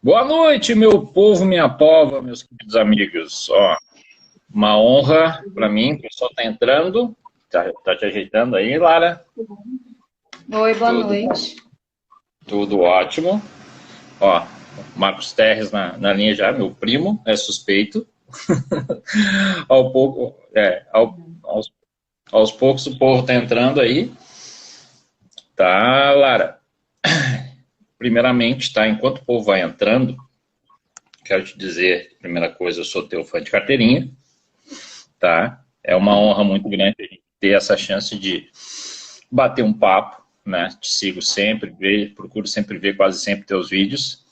Boa noite, meu povo, minha pova, meus queridos amigos. Ó, uma honra para mim, o pessoal está entrando. Tá te ajeitando aí, Lara? Oi, boa Tudo, noite. tudo ótimo. Ó, Marcos Terres na linha já, meu primo, é suspeito. Aos poucos o povo está entrando aí. Tá, Lara? Primeiramente, tá, enquanto o povo vai entrando, quero te dizer, primeira coisa, eu sou teu fã de carteirinha, tá? É uma honra muito grande a gente ter essa chance de bater um papo, né? Te sigo sempre, procuro sempre ver quase sempre teus vídeos,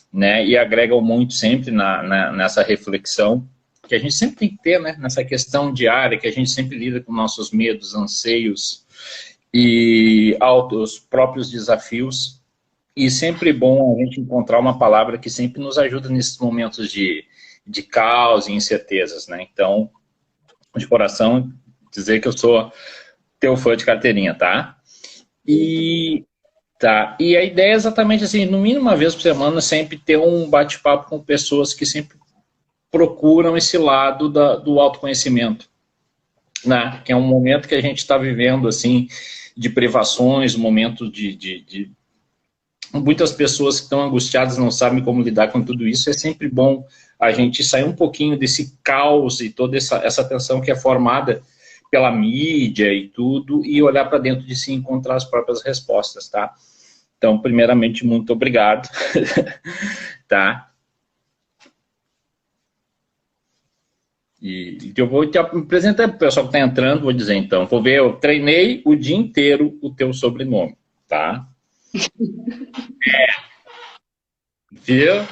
né? E agregam muito sempre nessa reflexão que a gente sempre tem que ter, né? Nessa questão diária, que a gente sempre lida com nossos medos, anseios e os próprios desafios. E sempre bom a gente encontrar uma palavra que sempre nos ajuda nesses momentos de caos e incertezas, né? Então, de coração, dizer que eu sou teu fã de carteirinha, tá? E a ideia é exatamente assim, no mínimo uma vez por semana, sempre ter um bate-papo com pessoas que sempre procuram esse lado do autoconhecimento, né? Que é um momento que a gente está vivendo, assim, de privações, um momento de muitas pessoas que estão angustiadas não sabem como lidar com tudo isso. É sempre bom a gente sair um pouquinho desse caos e toda essa tensão que é formada pela mídia e tudo, e olhar para dentro de si e encontrar as próprias respostas, tá? Então, primeiramente, muito obrigado, tá? E eu vou te apresentar para o pessoal que está entrando, vou dizer então, vou ver, eu treinei o dia inteiro o teu sobrenome, tá? Viu?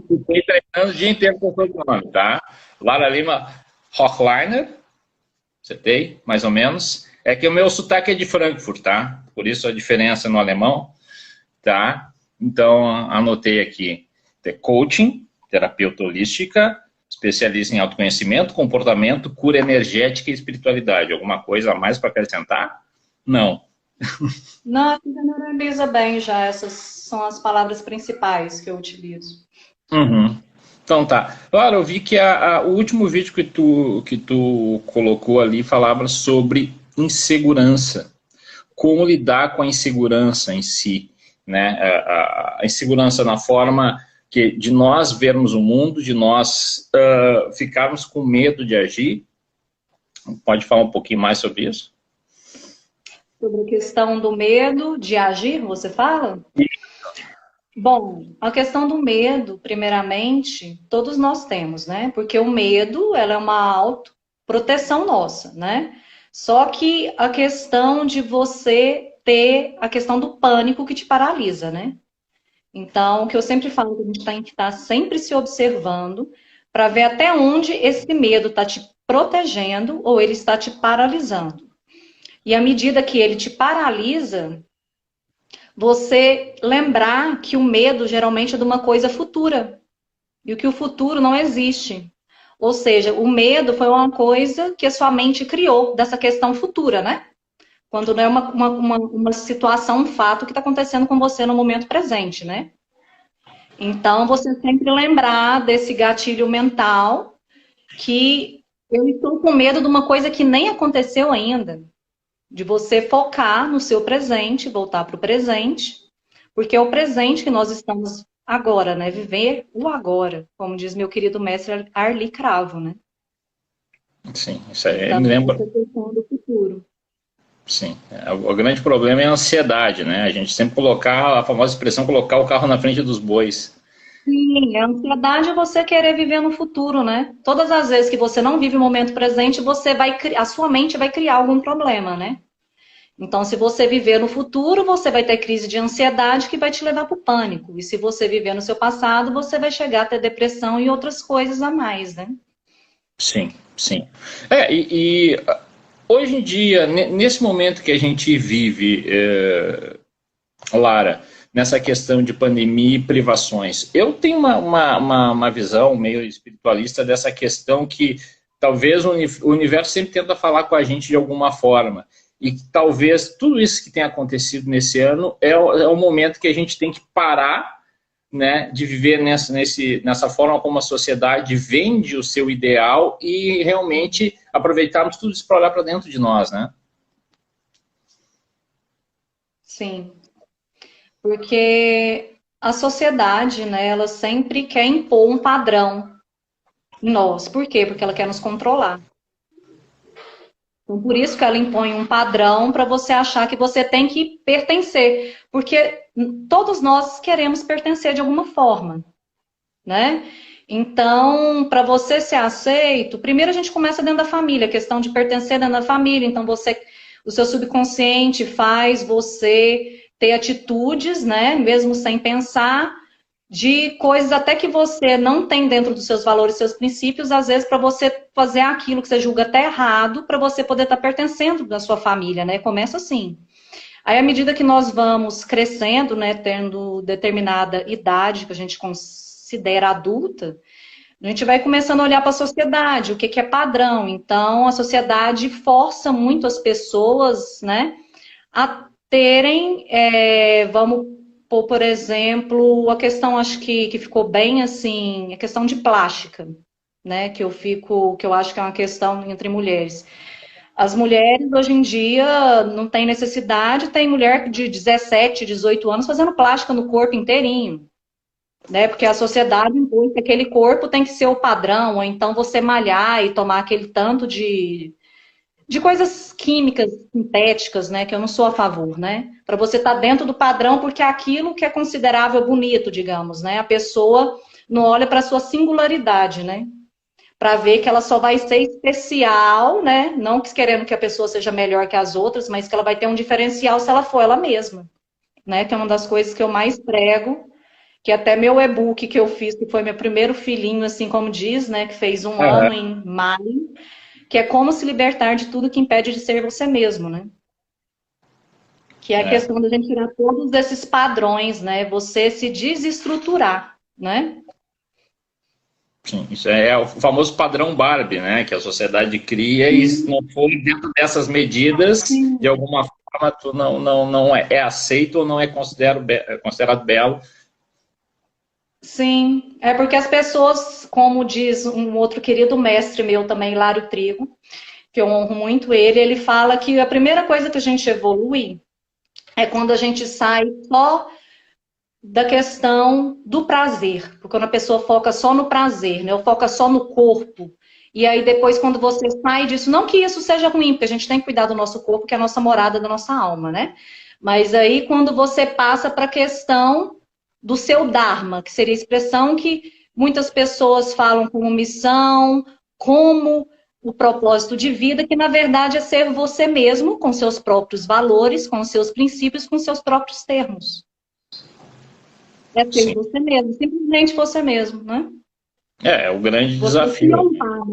Fiquei treinando o dia inteiro com o sobrenome, tá? Lara Lima Hochliner, acertei, mais ou menos. É que o meu sotaque é de Frankfurt, tá? Por isso a diferença no alemão, tá? Então, anotei aqui. Coaching, terapeuta holística, especialista em autoconhecimento, comportamento, cura energética e espiritualidade. Alguma coisa a mais para acrescentar? Não. Não, você generaliza bem já. Essas são as palavras principais que eu utilizo. Uhum. Então tá. Claro, eu vi que o último vídeo que tu colocou ali falava sobre insegurança. Como lidar com a insegurança em si, né? A insegurança na forma de nós vermos o mundo, de nós ficarmos com medo de agir. Pode falar um pouquinho mais sobre isso? Sobre a questão do medo de agir, você fala? Bom, a questão do medo, primeiramente, todos nós temos, né? Porque o medo, ela é uma autoproteção nossa, né? Só que a questão de você ter a questão do pânico que te paralisa, né? Então, o que eu sempre falo, que a gente tem que estar sempre se observando para ver até onde esse medo está te protegendo ou ele está te paralisando. E à medida que ele te paralisa, você lembrar que o medo geralmente é de uma coisa futura e o que o futuro não existe. Ou seja, o medo foi uma coisa que a sua mente criou dessa questão futura, né? Quando não é uma situação, um fato que está acontecendo com você no momento presente, né? Então, você sempre lembrar desse gatilho mental que eu estou com medo de uma coisa que nem aconteceu ainda. De você focar no seu presente, voltar para o presente, porque é o presente que nós estamos agora, né? Viver o agora, como diz meu querido mestre Arli Cravo, né? Sim, isso aí Então, me lembra. essa questão do futuro. Sim, o grande problema é a ansiedade, né? A gente sempre colocar, a famosa expressão, colocar o carro na frente dos bois. Sim, a ansiedade é você querer viver no futuro, né? Todas as vezes que você não vive o momento presente, a sua mente vai criar algum problema, né? Então, se você viver no futuro, você vai ter crise de ansiedade que vai te levar para o pânico. E se você viver no seu passado, você vai chegar a ter depressão e outras coisas a mais, né? Sim, sim. Hoje em dia, nesse momento que a gente vive, Lara, nessa questão de pandemia e privações, eu tenho uma visão meio espiritualista dessa questão que talvez o universo sempre tenta falar com a gente de alguma forma. E que talvez tudo isso que tem acontecido nesse ano é o momento que a gente tem que parar né, de viver nessa forma como a sociedade vende o seu ideal e realmente aproveitarmos tudo isso para olhar para dentro de nós, né? Sim, porque a sociedade, né, ela sempre quer impor um padrão em nós. Por quê? Porque ela quer nos controlar. Então, por isso que ela impõe um padrão para você achar que você tem que pertencer. Porque todos nós queremos pertencer de alguma forma, né? Então, para você ser aceito, primeiro a gente começa dentro da família, a questão de pertencer dentro da família. Então, o seu subconsciente faz você ter atitudes, né, mesmo sem pensar, de coisas até que você não tem dentro dos seus valores, seus princípios, às vezes para você fazer aquilo que você julga até errado, para você poder estar pertencendo da sua família, né? Começa assim. Aí, à medida que nós vamos crescendo, né, tendo determinada idade, que a gente considera adulta, a gente vai começando a olhar para a sociedade, o que que é padrão. Então, a sociedade força muito as pessoas, né, a terem, vamos por exemplo, a questão, acho que ficou bem assim, a questão de plástica, né? Que eu acho que é uma questão entre mulheres. As mulheres, hoje em dia, não tem necessidade, tem mulher de 17, 18 anos fazendo plástica no corpo inteirinho, né? Porque a sociedade impõe que aquele corpo tem que ser o padrão, ou então você malhar e tomar aquele tanto de coisas químicas, sintéticas, né, que eu não sou a favor, né? Para você estar dentro do padrão, porque é aquilo que é considerável bonito, digamos, né? A pessoa não olha para a sua singularidade, né? Para ver que ela só vai ser especial, né? Não querendo que a pessoa seja melhor que as outras, mas que ela vai ter um diferencial se ela for ela mesma, né? Que é uma das coisas que eu mais prego, que até meu e-book que eu fiz, que foi meu primeiro filhinho, assim como diz, né? Que fez um ano em maio, que é como se libertar de tudo que impede de ser você mesmo, né? Que é a questão da gente tirar todos esses padrões, né? Você se desestruturar, né? Sim, isso é o famoso padrão Barbie, né? Que a sociedade cria e se não for dentro dessas medidas, de alguma forma, tu não é aceito ou não é considerado belo. Sim, é porque as pessoas, como diz um outro querido mestre meu também, Hilário Trigo, que eu honro muito ele fala que a primeira coisa que a gente evolui é quando a gente sai só da questão do prazer, porque quando a pessoa foca só no prazer, né, ou foca só no corpo, e aí depois quando você sai disso, não que isso seja ruim, porque a gente tem que cuidar do nosso corpo, que é a nossa morada da nossa alma, né? Mas aí quando você passa para a questão do seu Dharma, que seria a expressão que muitas pessoas falam como missão, como o propósito de vida, que na verdade é ser você mesmo, com seus próprios valores, com seus princípios, com seus próprios termos. É ser Sim. você mesmo, simplesmente você mesmo, né? É o grande Você desafio. honrar,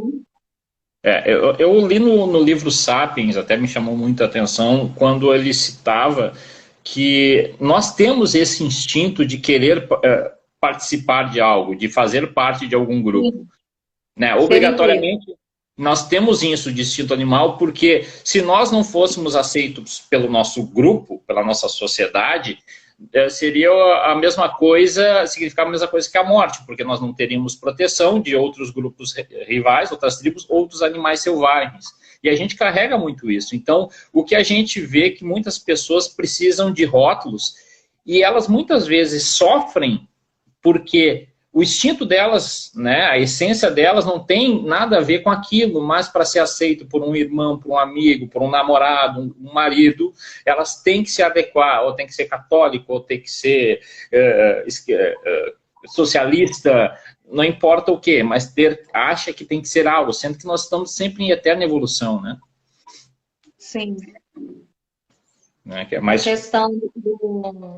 né? Eu li no livro Sapiens, até me chamou muita atenção, quando ele citava que nós temos esse instinto de querer participar de algo, de fazer parte de algum grupo. Né? Obrigatoriamente, nós temos isso de instinto animal, porque se nós não fôssemos aceitos pelo nosso grupo, pela nossa sociedade, seria a mesma coisa, significava a mesma coisa que a morte, porque nós não teríamos proteção de outros grupos rivais, outras tribos, outros animais selvagens. E a gente carrega muito isso. Então, o que a gente vê é que muitas pessoas precisam de rótulos e elas muitas vezes sofrem porque o instinto delas, né, a essência delas não tem nada a ver com aquilo, mas para ser aceito por um irmão, por um amigo, por um namorado, um marido, elas têm que se adequar, ou tem que ser católico, ou tem que ser socialista, não importa o que, mas acha que tem que ser algo, sendo que nós estamos sempre em eterna evolução, né? Sim. Né, que é mais... A questão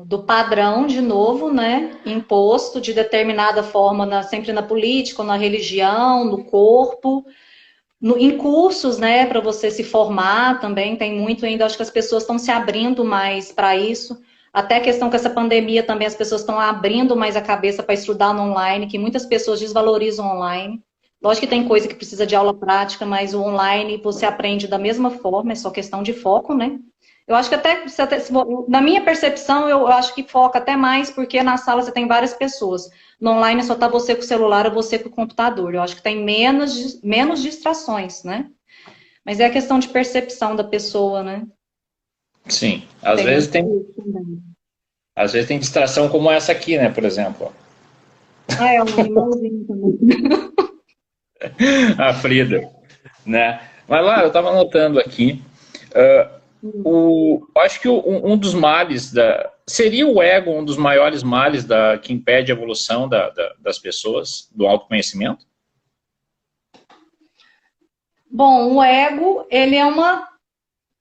do padrão, de novo, né, imposto de determinada forma, sempre na política, na religião, no corpo, em cursos, né, para você se formar também, tem muito ainda, acho que as pessoas estão se abrindo mais para isso, até a questão com essa pandemia também, as pessoas estão abrindo mais a cabeça para estudar no online, que muitas pessoas desvalorizam online. Lógico que tem coisa que precisa de aula prática, mas o online você aprende da mesma forma, é só questão de foco, né? Eu acho que na minha percepção, eu acho que foca até mais, porque na sala você tem várias pessoas. No online só tá você com o celular ou você com o computador. Eu acho que tem menos distrações, né? Mas é a questão de percepção da pessoa, né? Sim. Às vezes tem distração como essa aqui, né, por exemplo. Ah, é um animalzinho também. A Frida, né? Mas lá, eu estava anotando aqui, acho que um dos males seria o ego um dos maiores males que impede a evolução das pessoas, do autoconhecimento? Bom, o ego, ele é uma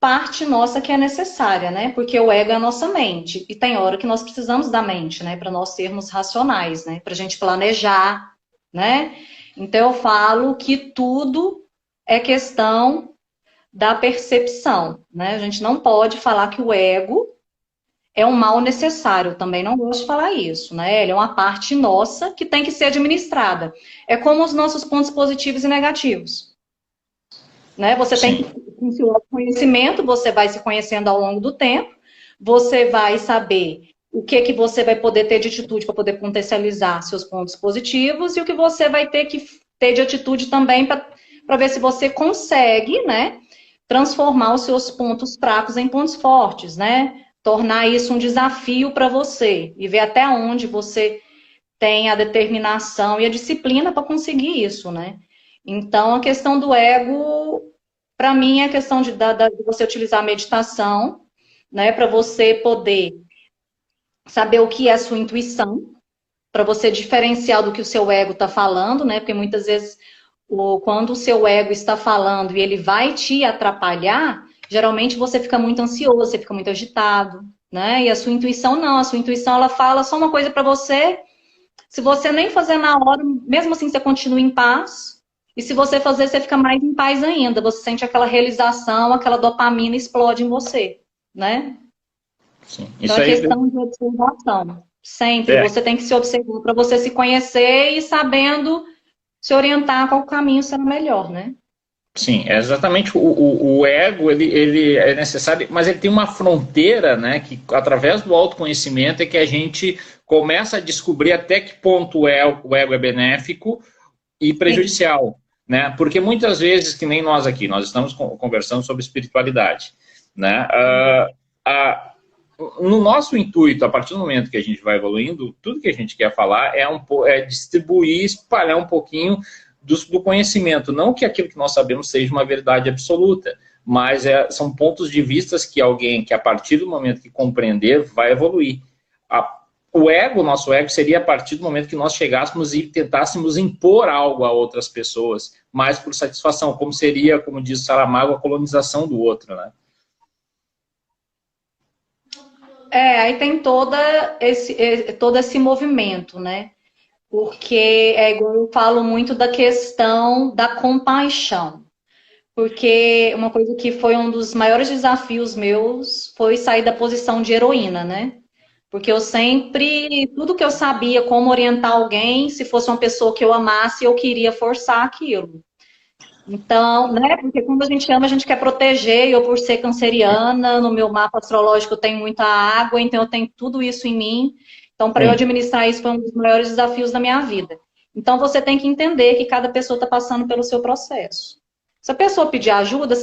parte nossa que é necessária, né? Porque o ego é a nossa mente. E tem hora que nós precisamos da mente, né? Para nós sermos racionais, né? Para a gente planejar, né? Então eu falo que tudo é questão da percepção, né? A gente não pode falar que o ego é um mal necessário. Eu também não gosto de falar isso, né? Ele é uma parte nossa que tem que ser administrada. É como os nossos pontos positivos e negativos. Né? Você tem que, com seu conhecimento, você vai se conhecendo ao longo do tempo, você vai saber o que você vai poder ter de atitude para poder potencializar seus pontos positivos e o que você vai ter que ter de atitude também para ver se você consegue, né, transformar os seus pontos fracos em pontos fortes, né? Tornar isso um desafio para você e ver até onde você tem a determinação e a disciplina para conseguir isso, né? Então, a questão do ego, para mim, é a questão de você utilizar a meditação, né, para você poder saber o que é a sua intuição, para você diferenciar do que o seu ego está falando, né? Porque muitas vezes, quando o seu ego está falando e ele vai te atrapalhar, geralmente você fica muito ansioso, você fica muito agitado, né? E a sua intuição não, a sua intuição ela fala só uma coisa para você. Se você nem fazer na hora, mesmo assim você continua em paz. E se você fazer, você fica mais em paz ainda. Você sente aquela realização, aquela dopamina explode em você, né? Sim. Então é questão de observação. Sempre você tem que se observar para você se conhecer e sabendo se orientar qual caminho será melhor, né? Sim, é exatamente o ego, ele é necessário, mas ele tem uma fronteira, né, que através do autoconhecimento é que a gente começa a descobrir até que ponto o ego é benéfico e prejudicial, né, porque muitas vezes, que nem nós aqui, nós estamos conversando sobre espiritualidade, né, no nosso intuito, a partir do momento que a gente vai evoluindo, tudo que a gente quer falar é distribuir, espalhar um pouquinho do conhecimento. Não que aquilo que nós sabemos seja uma verdade absoluta, mas são pontos de vista que alguém que, a partir do momento que compreender, vai evoluir. O nosso ego, seria a partir do momento que nós chegássemos e tentássemos impor algo a outras pessoas, mais por satisfação, como seria, como diz Saramago, a colonização do outro, né? Aí tem todo esse movimento, né? Porque é igual eu falo muito da questão da compaixão. Porque uma coisa que foi um dos maiores desafios meus foi sair da posição de heroína, né? Porque eu sempre, tudo que eu sabia como orientar alguém, se fosse uma pessoa que eu amasse, eu queria forçar aquilo. Então, né? Porque quando a gente ama, a gente quer proteger. E eu, por ser canceriana, no meu mapa astrológico eu tenho muita água, então eu tenho tudo isso em mim. Então, para eu administrar isso foi um dos maiores desafios da minha vida. Então, você tem que entender que cada pessoa está passando pelo seu processo. Se a pessoa pedir ajuda,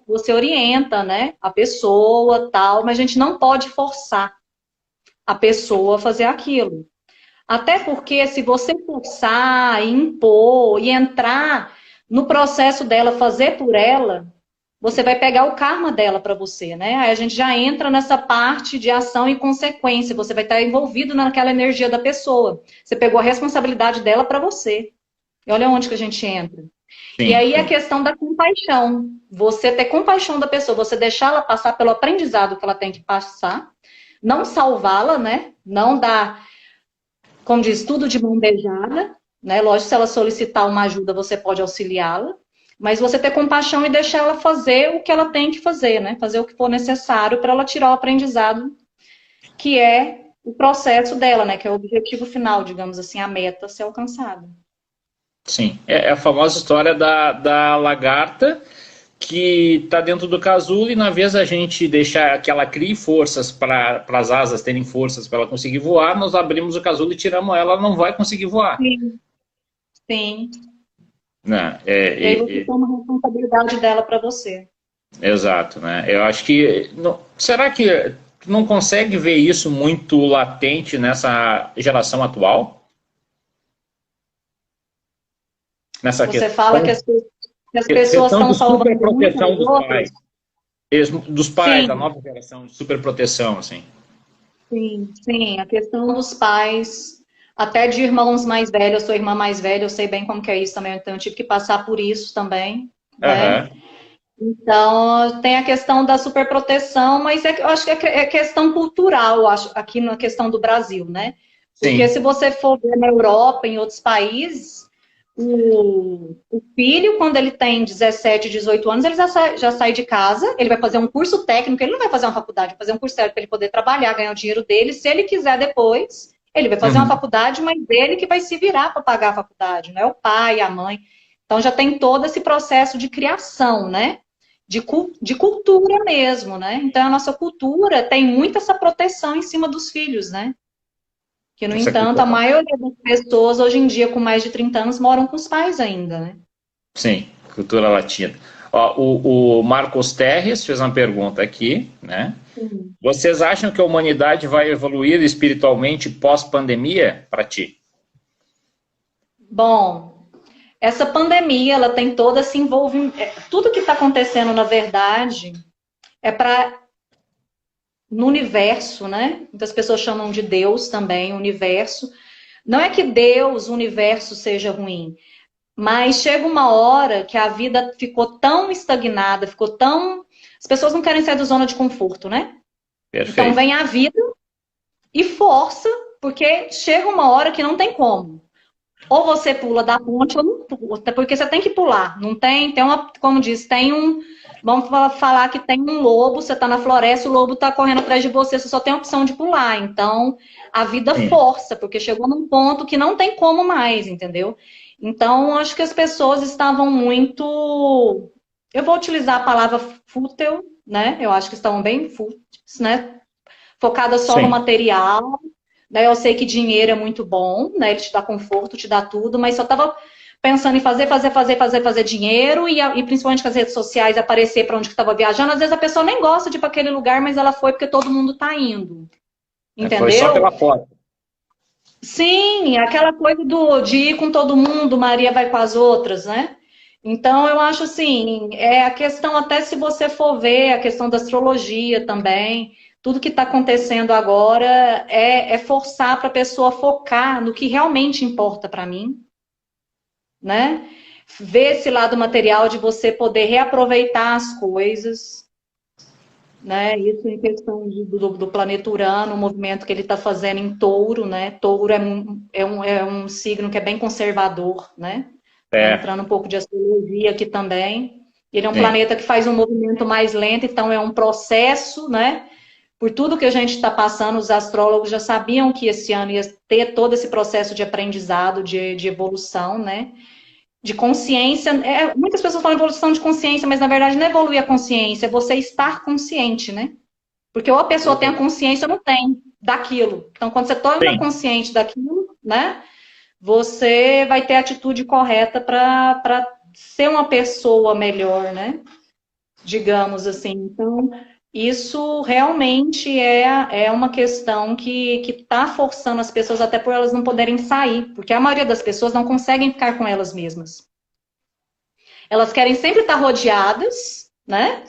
você orienta, né? A pessoa, tal, mas a gente não pode forçar a pessoa a fazer aquilo. Até porque se você forçar, impor e entrar no processo dela fazer por ela, você vai pegar o karma dela para você, né? Aí a gente já entra nessa parte de ação e consequência. Você vai estar envolvido naquela energia da pessoa. Você pegou a responsabilidade dela para você. E olha onde que a gente entra. Sim, e aí a questão da compaixão. Você ter compaixão da pessoa, você deixar ela passar pelo aprendizado que ela tem que passar, não salvá-la, né? Não dar, como diz, tudo de mão beijada, né? Lógico, se ela solicitar uma ajuda, você pode auxiliá-la, mas você ter compaixão e deixar ela fazer o que ela tem que fazer, né? Fazer o que for necessário para ela tirar o aprendizado, que é o processo dela, né? Que é o objetivo final, digamos assim, a meta a ser alcançada. Sim, é a famosa história da lagarta que está dentro do casulo e na vez a gente deixar que ela crie forças para as asas terem forças para ela conseguir voar, nós abrimos o casulo e tiramos ela, ela não vai conseguir voar. Sim, sim. Né? E aí você toma a responsabilidade dela para você. Exato, né? Eu acho que... será que tu não consegue ver isso muito latente nessa geração atual? Nessa Você fala que as pessoas questão estão de salvando superproteção muitas dos outras? pais. Dos pais, da Sim, nova geração, de superproteção, assim. sim, sim. A questão dos pais, até de irmãos mais velhos. Eu sou irmã mais velha, eu sei bem como que é isso também. Então, eu tive que passar por isso também, né? Aham, Então, tem a questão da superproteção, mas eu acho que é questão cultural, eu acho, aqui na questão do Brasil, né? Porque sim. se você for ver na Europa, em outros países, o filho, quando ele tem 17, 18 anos, ele já sai de casa, ele vai fazer um curso técnico, ele não vai fazer uma faculdade, vai fazer um curso técnico para ele poder trabalhar, ganhar o dinheiro dele. Se ele quiser depois, ele vai fazer uma Uhum. faculdade, mas ele que vai se virar para pagar a faculdade, não é o pai, a mãe. Então já tem todo esse processo de criação, né? De cultura mesmo, né? Então a nossa cultura tem muito essa proteção em cima dos filhos, né? Que, no Essa entanto, a cultura. maioria das pessoas hoje em dia com mais de 30 anos moram com os pais ainda, né? Sim, cultura latina. Ó, o Marcos Terres fez uma pergunta aqui, né? Sim. Vocês acham que a humanidade vai evoluir espiritualmente pós-pandemia para ti? Bom, essa pandemia, ela tem todo esse envolvimento. Tudo que está acontecendo, na verdade, é para no universo, né? Muitas pessoas chamam de Deus também, universo. Não é que Deus, o universo, seja ruim, mas chega uma hora que a vida ficou tão estagnada, ficou tão. As pessoas não querem sair da zona de conforto, né? Então Perfeito. vem a vida e força, porque chega uma hora que não tem como. Ou você pula da ponte ou não pula, porque você tem que pular. Não tem uma, como diz, tem um, vamos falar que tem um lobo, você está na floresta, o lobo está correndo atrás de você, você só tem a opção de pular. Então, a vida Sim. força, porque chegou num ponto que não tem como mais, entendeu? Então, acho que as pessoas estavam muito, eu vou utilizar a palavra fútil, né? Eu acho que estavam bem fúteis, né? Focadas só no Sim. material, né? Eu sei que dinheiro é muito bom, né? Ele te dá conforto, te dá tudo, mas só tava pensando em fazer dinheiro e principalmente com as redes sociais aparecer para onde que estava viajando. Às vezes a pessoa nem gosta de ir para aquele lugar, mas ela foi porque todo mundo tá indo. Foi só Entendeu? pela foto. Sim, aquela coisa de ir com todo mundo, Maria vai com as outras, né? Então, eu acho assim, é a questão, até se você for ver, a questão da astrologia também, tudo que está acontecendo agora é forçar para a pessoa focar no que realmente importa para mim, né? Ver esse lado material de você poder reaproveitar as coisas, né? Isso em questão do planeta Urano, o movimento que ele está fazendo em Touro, né? Touro é um signo que é bem conservador, né? Né? É, Entrando um pouco de astrologia aqui também. Ele é um sim. planeta que faz um movimento mais lento, então é um processo, né? Por tudo que a gente está passando, os astrólogos já sabiam que esse ano ia ter todo esse processo de aprendizado, de evolução, né? De consciência. Muitas pessoas falam evolução de consciência, mas na verdade não é evoluir a consciência, é você estar consciente, né? Porque ou a pessoa tem a consciência ou não tem daquilo. Então, quando você torna Sim. consciente daquilo, né? Você vai ter a atitude correta para ser uma pessoa melhor, né? Digamos assim. Então, isso realmente é uma questão que está forçando as pessoas, até por elas não poderem sair, porque a maioria das pessoas não conseguem ficar com elas mesmas. Elas querem sempre estar rodeadas, né?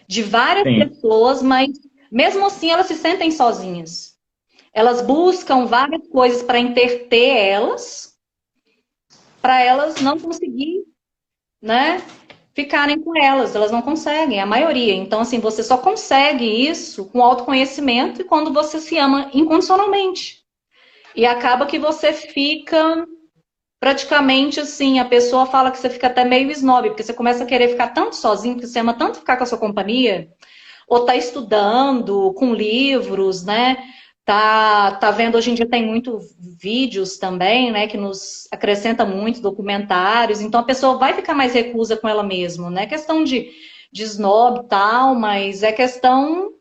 De várias Sim. pessoas, mas mesmo assim elas se sentem sozinhas. Elas buscam várias coisas para interter elas, para elas não conseguir, né? Ficarem com elas não conseguem, a maioria. Então, assim, você só consegue isso com autoconhecimento e quando você se ama incondicionalmente. E acaba que você fica praticamente assim, a pessoa fala que você fica até meio snob, porque você começa a querer ficar tanto sozinho, porque você ama tanto ficar com a sua companhia, ou tá estudando com livros, né? Tá vendo, hoje em dia tem muito vídeos também, né? Que nos acrescenta muito, documentários. Então a pessoa vai ficar mais reclusa com ela mesma, né? Questão de de snob e tal, mas é questão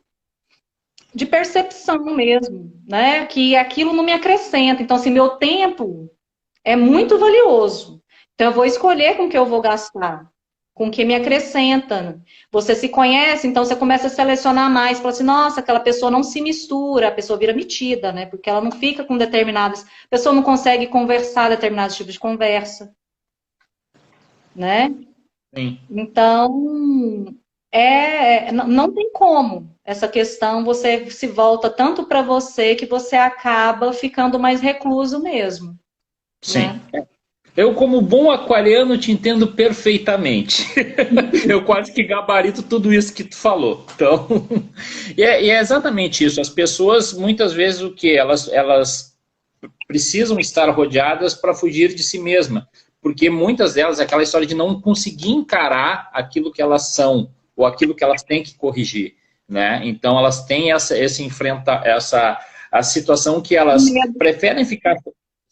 de percepção mesmo, né? Que aquilo não me acrescenta. Então, assim, meu tempo é muito valioso. Então, eu vou escolher com que eu vou gastar, com que me acrescenta. Você se conhece, então você começa a selecionar mais. Fala assim, nossa, aquela pessoa não se mistura, a pessoa vira metida, né? Porque ela não fica com determinadas... A pessoa não consegue conversar determinados tipos de conversa, né? Sim. Então, não tem como essa questão, você se volta tanto para você que você acaba ficando mais recluso mesmo, Sim. né? Eu, como bom aquariano, te entendo perfeitamente. Eu quase que gabarito tudo isso que tu falou. Então, e é exatamente isso. As pessoas, muitas vezes, o que? Elas precisam estar rodeadas para fugir de si mesma. Porque muitas delas é aquela história de não conseguir encarar aquilo que elas são, ou aquilo que elas têm que corrigir. Né? Então, elas têm a situação que elas preferem ficar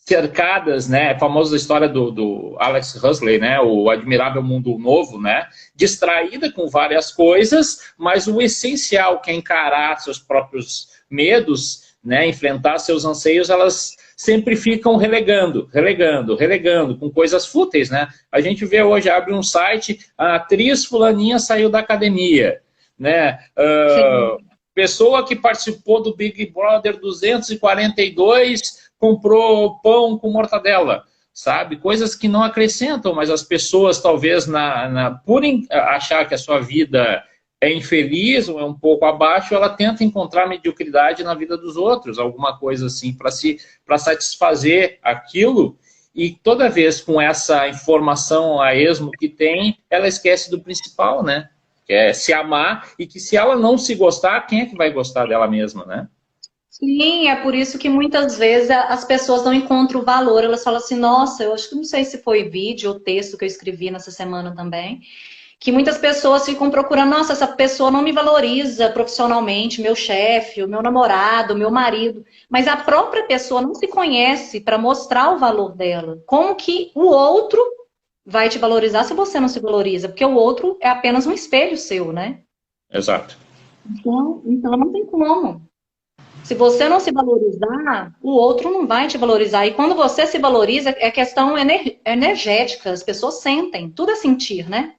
cercadas, né? A famosa história do Alex Huxley, né? O Admirável Mundo Novo, né? Distraída com várias coisas, mas o essencial, que é encarar seus próprios medos, né? Enfrentar seus anseios, elas sempre ficam relegando, com coisas fúteis, né? A gente vê hoje, abre um site, a atriz fulaninha saiu da academia, né? Pessoa que participou do Big Brother 242 comprou pão com mortadela, sabe? Coisas que não acrescentam, mas as pessoas talvez por achar que a sua vida é infeliz ou é um pouco abaixo, ela tenta encontrar mediocridade na vida dos outros, alguma coisa assim, para satisfazer aquilo, e toda vez com essa informação a esmo que tem, ela esquece do principal, né? Que é se amar, e que se ela não se gostar, quem é que vai gostar dela mesma, né? Sim, é por isso que muitas vezes as pessoas não encontram o valor. Elas falam assim, nossa, eu acho que não sei se foi vídeo ou texto que eu escrevi nessa semana também, que muitas pessoas ficam procurando, nossa, essa pessoa não me valoriza profissionalmente, meu chefe, o meu namorado, o meu marido, mas a própria pessoa não se conhece para mostrar o valor dela. Como que o outro vai te valorizar se você não se valoriza? Porque o outro é apenas um espelho seu, né? Exato. Então não tem como. Se você não se valorizar, o outro não vai te valorizar. E quando você se valoriza, é questão energética, as pessoas sentem, tudo é sentir, né?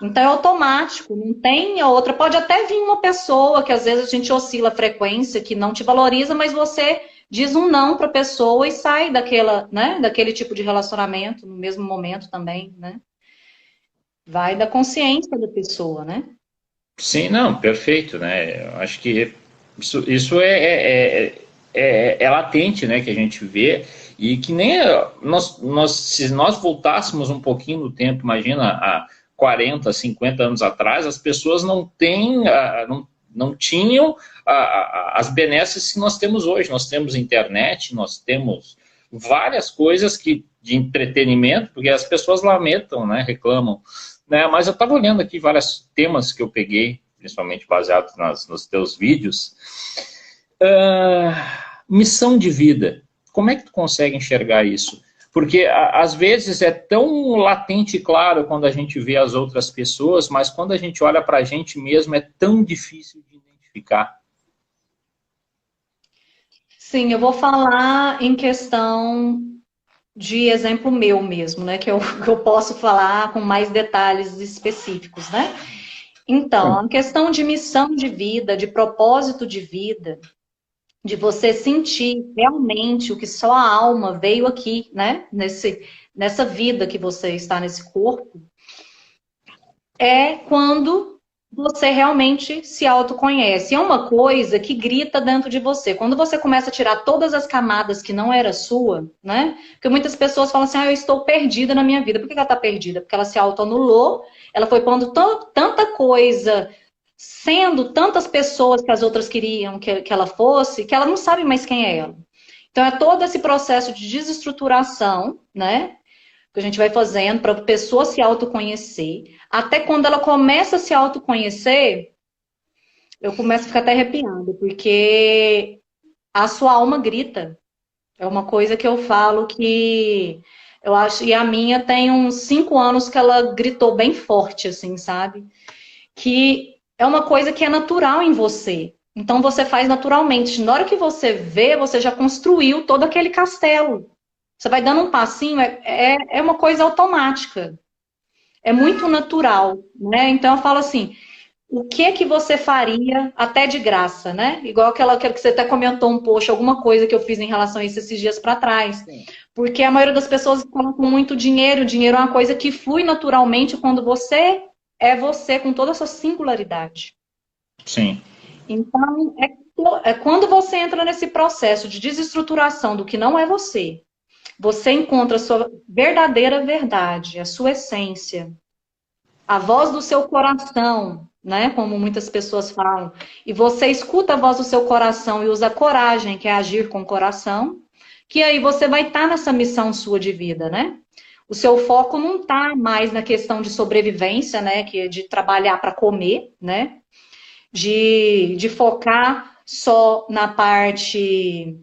Então é automático, não tem a outra. Pode até vir uma pessoa que às vezes a gente oscila a frequência, que não te valoriza, mas você diz um não para a pessoa e sai daquele tipo de relacionamento no mesmo momento também, né? Vai da consciência da pessoa, né? Sim, não, perfeito, né? Eu acho que isso é latente, né? Que a gente vê, e que nem se nós voltássemos um pouquinho no tempo, imagina, há 40, 50 anos atrás, as pessoas não tinham as benesses que nós temos hoje. Nós temos internet, nós temos várias coisas de entretenimento, porque as pessoas lamentam, né? Reclamam, né? Mas eu estava olhando aqui vários temas que eu peguei, principalmente baseados nos teus vídeos. Missão de vida. Como é que tu consegue enxergar isso? Porque às vezes é tão latente e claro quando a gente vê as outras pessoas, mas quando a gente olha para a gente mesmo é tão difícil de identificar. Sim, eu vou falar em questão de exemplo meu mesmo, né? Que eu posso falar com mais detalhes específicos, né? Então, a questão de missão de vida, de propósito de vida, de você sentir realmente o que sua alma veio aqui, né? Nessa vida que você está nesse corpo, é quando você realmente se autoconhece. É uma coisa que grita dentro de você. Quando você começa a tirar todas as camadas que não era sua, né? Porque muitas pessoas falam assim, eu estou perdida na minha vida. Por que ela está perdida? Porque ela se autoanulou, ela foi pondo tanta coisa, sendo tantas pessoas que as outras queriam que ela fosse, que ela não sabe mais quem é ela. Então é todo esse processo de desestruturação, né? Que a gente vai fazendo para a pessoa se autoconhecer. Até quando ela começa a se autoconhecer, eu começo a ficar até arrepiada, porque a sua alma grita. É uma coisa que eu falo que eu acho, e a minha tem uns 5 anos que ela gritou bem forte, assim, sabe? que é uma coisa que é natural em você. Então você faz naturalmente. Na hora que você vê, você já construiu todo aquele castelo. Você vai dando um passinho, é uma coisa automática. É muito natural, né? Então eu falo assim, o que que você faria até de graça, né? Igual aquela que você até comentou um post, alguma coisa que eu fiz em relação a isso esses dias para trás. Porque a maioria das pessoas falam com muito dinheiro. O dinheiro é uma coisa que flui naturalmente quando você é você com toda a sua singularidade. Sim. Então, é quando você entra nesse processo de desestruturação do que não é você, você encontra a sua verdadeira verdade, a sua essência, a voz do seu coração, né? Como muitas pessoas falam. E você escuta a voz do seu coração e usa a coragem, que é agir com o coração, que aí você vai estar nessa missão sua de vida, né? O seu foco não está mais na questão de sobrevivência, né? Que é de trabalhar para comer, né? De focar só na parte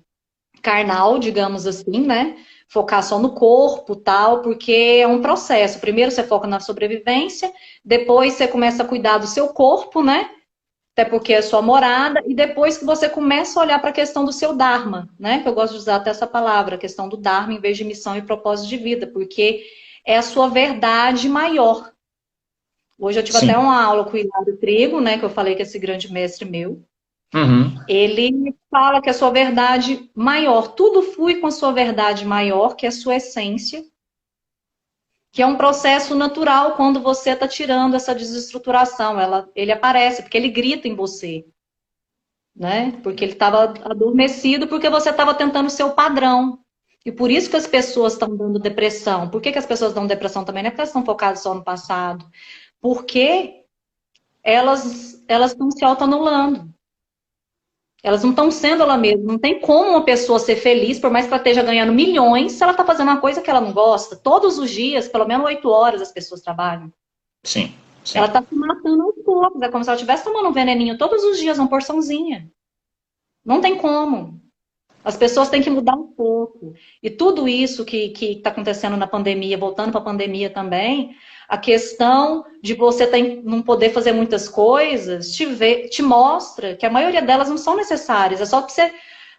carnal, digamos assim, né? Focar só no corpo, tal, porque é um processo. Primeiro você foca na sobrevivência, depois você começa a cuidar do seu corpo, né? Até porque é sua morada, e depois que você começa a olhar para a questão do seu Dharma, né? Que eu gosto de usar até essa palavra, a questão do Dharma em vez de missão e propósito de vida, porque é a sua verdade maior. Hoje eu tive Sim. até uma aula com o Hilário Trigo, né? Que eu falei que é esse grande mestre meu. Uhum. Ele fala que a sua verdade maior, tudo flui com a sua verdade maior, que é a sua essência, que é um processo natural quando você está tirando essa desestruturação. Ele aparece, porque ele grita em você, né? Porque ele estava adormecido, porque você estava tentando ser o padrão. E por isso que as pessoas estão dando depressão. Por que que as pessoas dão depressão também? Não é porque elas estão focadas só no passado. Porque elas estão se autoanulando. Elas não estão sendo ela mesma. Não tem como uma pessoa ser feliz, por mais que ela esteja ganhando milhões, se ela está fazendo uma coisa que ela não gosta. Todos os dias, pelo menos 8 horas, as pessoas trabalham. Sim. Ela Sim. está se matando aos poucos. É como se ela estivesse tomando um veneninho todos os dias, uma porçãozinha. Não tem como. As pessoas têm que mudar um pouco. E tudo isso que está acontecendo na pandemia, voltando para a pandemia também, a questão de você não poder fazer muitas coisas, te mostra que a maioria delas não são necessárias. É só para você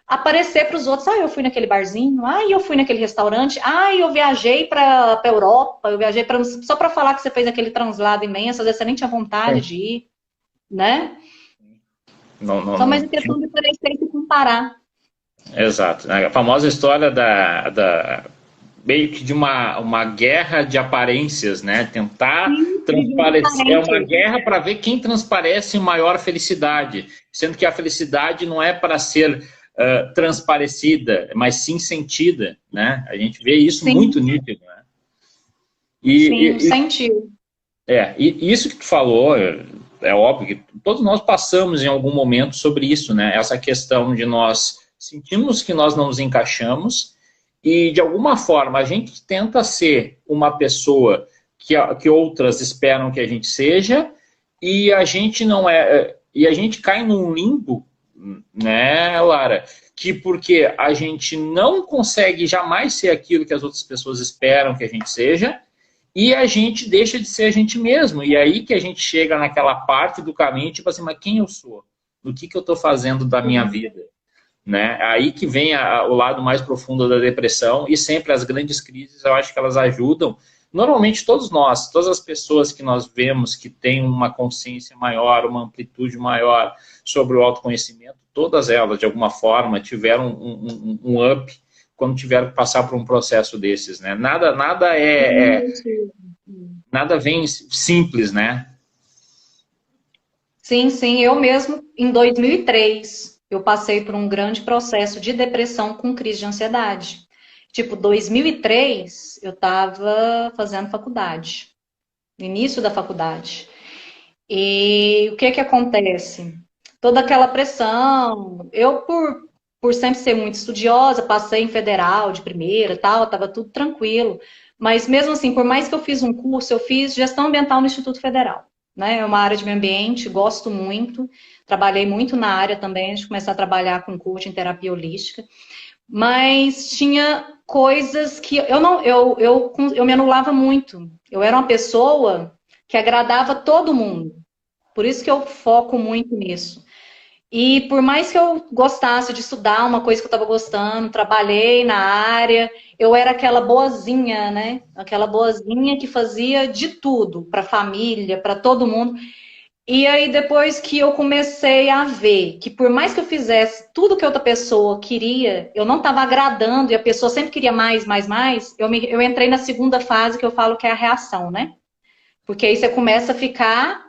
aparecer para os outros. Ah, eu fui naquele barzinho. Ah, eu fui naquele restaurante. Ah, eu viajei para a Europa. Eu viajei só para falar que você fez aquele translado imenso. Às vezes você nem tinha vontade de ir, né? Não, não, Só mais não. a questão de parecer e se comparar. Exato. Né? A famosa história meio que de uma guerra de aparências, né? Tentar Sim, transparecer. É uma transparente. guerra para ver quem transparece maior felicidade. Sendo que a felicidade não é para ser transparecida, mas sim sentida, né? A gente vê isso Sim, muito nítido, né? sim, E, sentiu. e isso que tu falou, é óbvio que todos nós passamos em algum momento sobre isso, né? Essa questão de nós sentimos que nós não nos encaixamos e, de alguma forma, a gente tenta ser uma pessoa que outras esperam que a gente seja e a gente não é... E a gente cai num limbo, né, Lara? Que porque a gente não consegue jamais ser aquilo que as outras pessoas esperam que a gente seja, e a gente deixa de ser a gente mesmo. E aí que a gente chega naquela parte do caminho, tipo assim, mas quem eu sou? O que eu estou fazendo da minha vida? Né? Aí que vem o lado mais profundo da depressão, e sempre as grandes crises, eu acho que elas ajudam. Normalmente todos nós, todas as pessoas que nós vemos que têm uma consciência maior, uma amplitude maior sobre o autoconhecimento, todas elas, de alguma forma, tiveram um up quando tiveram que passar por um processo desses, né? Nada vem simples, né? Sim, sim, eu mesmo, em 2003, eu passei por um grande processo de depressão com crise de ansiedade. Tipo, 2003, eu estava fazendo faculdade, no início da faculdade. E o que que acontece? Toda aquela pressão, por sempre ser muito estudiosa, passei em federal de primeira, tal, estava tudo tranquilo. Mas mesmo assim, por mais que eu fiz um curso, eu fiz gestão ambiental no Instituto Federal, né? É uma área de meio ambiente, gosto muito. Trabalhei muito na área também, antes de começar a trabalhar com coaching em terapia holística. Mas tinha coisas que eu não, eu me anulava muito. Eu era uma pessoa que agradava todo mundo. Por isso que eu foco muito nisso. E por mais que eu gostasse de estudar uma coisa que eu estava gostando, trabalhei na área, eu era aquela boazinha, né? Aquela boazinha que fazia de tudo para a família, para todo mundo. E aí, depois que eu comecei a ver que por mais que eu fizesse tudo que outra pessoa queria, eu não estava agradando e a pessoa sempre queria mais, mais, mais, eu entrei na segunda fase que eu falo que é a reação, né? Porque aí você começa a ficar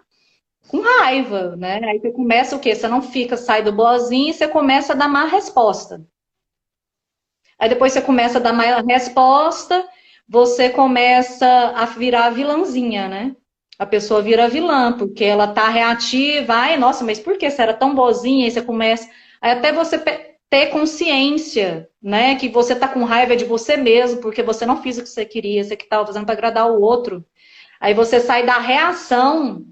com raiva, né? Aí você começa o quê? Você não fica, sai do boazinho e você começa a dar má resposta. Aí depois você começa a dar má resposta, você começa a virar vilãzinha, né? A pessoa vira vilã, porque ela tá reativa. Ai, nossa, mas por que você era tão boazinha? Aí você começa. Aí até você ter consciência, né? Que você tá com raiva de você mesmo, porque você não fez o que você queria, você que tava fazendo para agradar o outro. Aí você sai da reação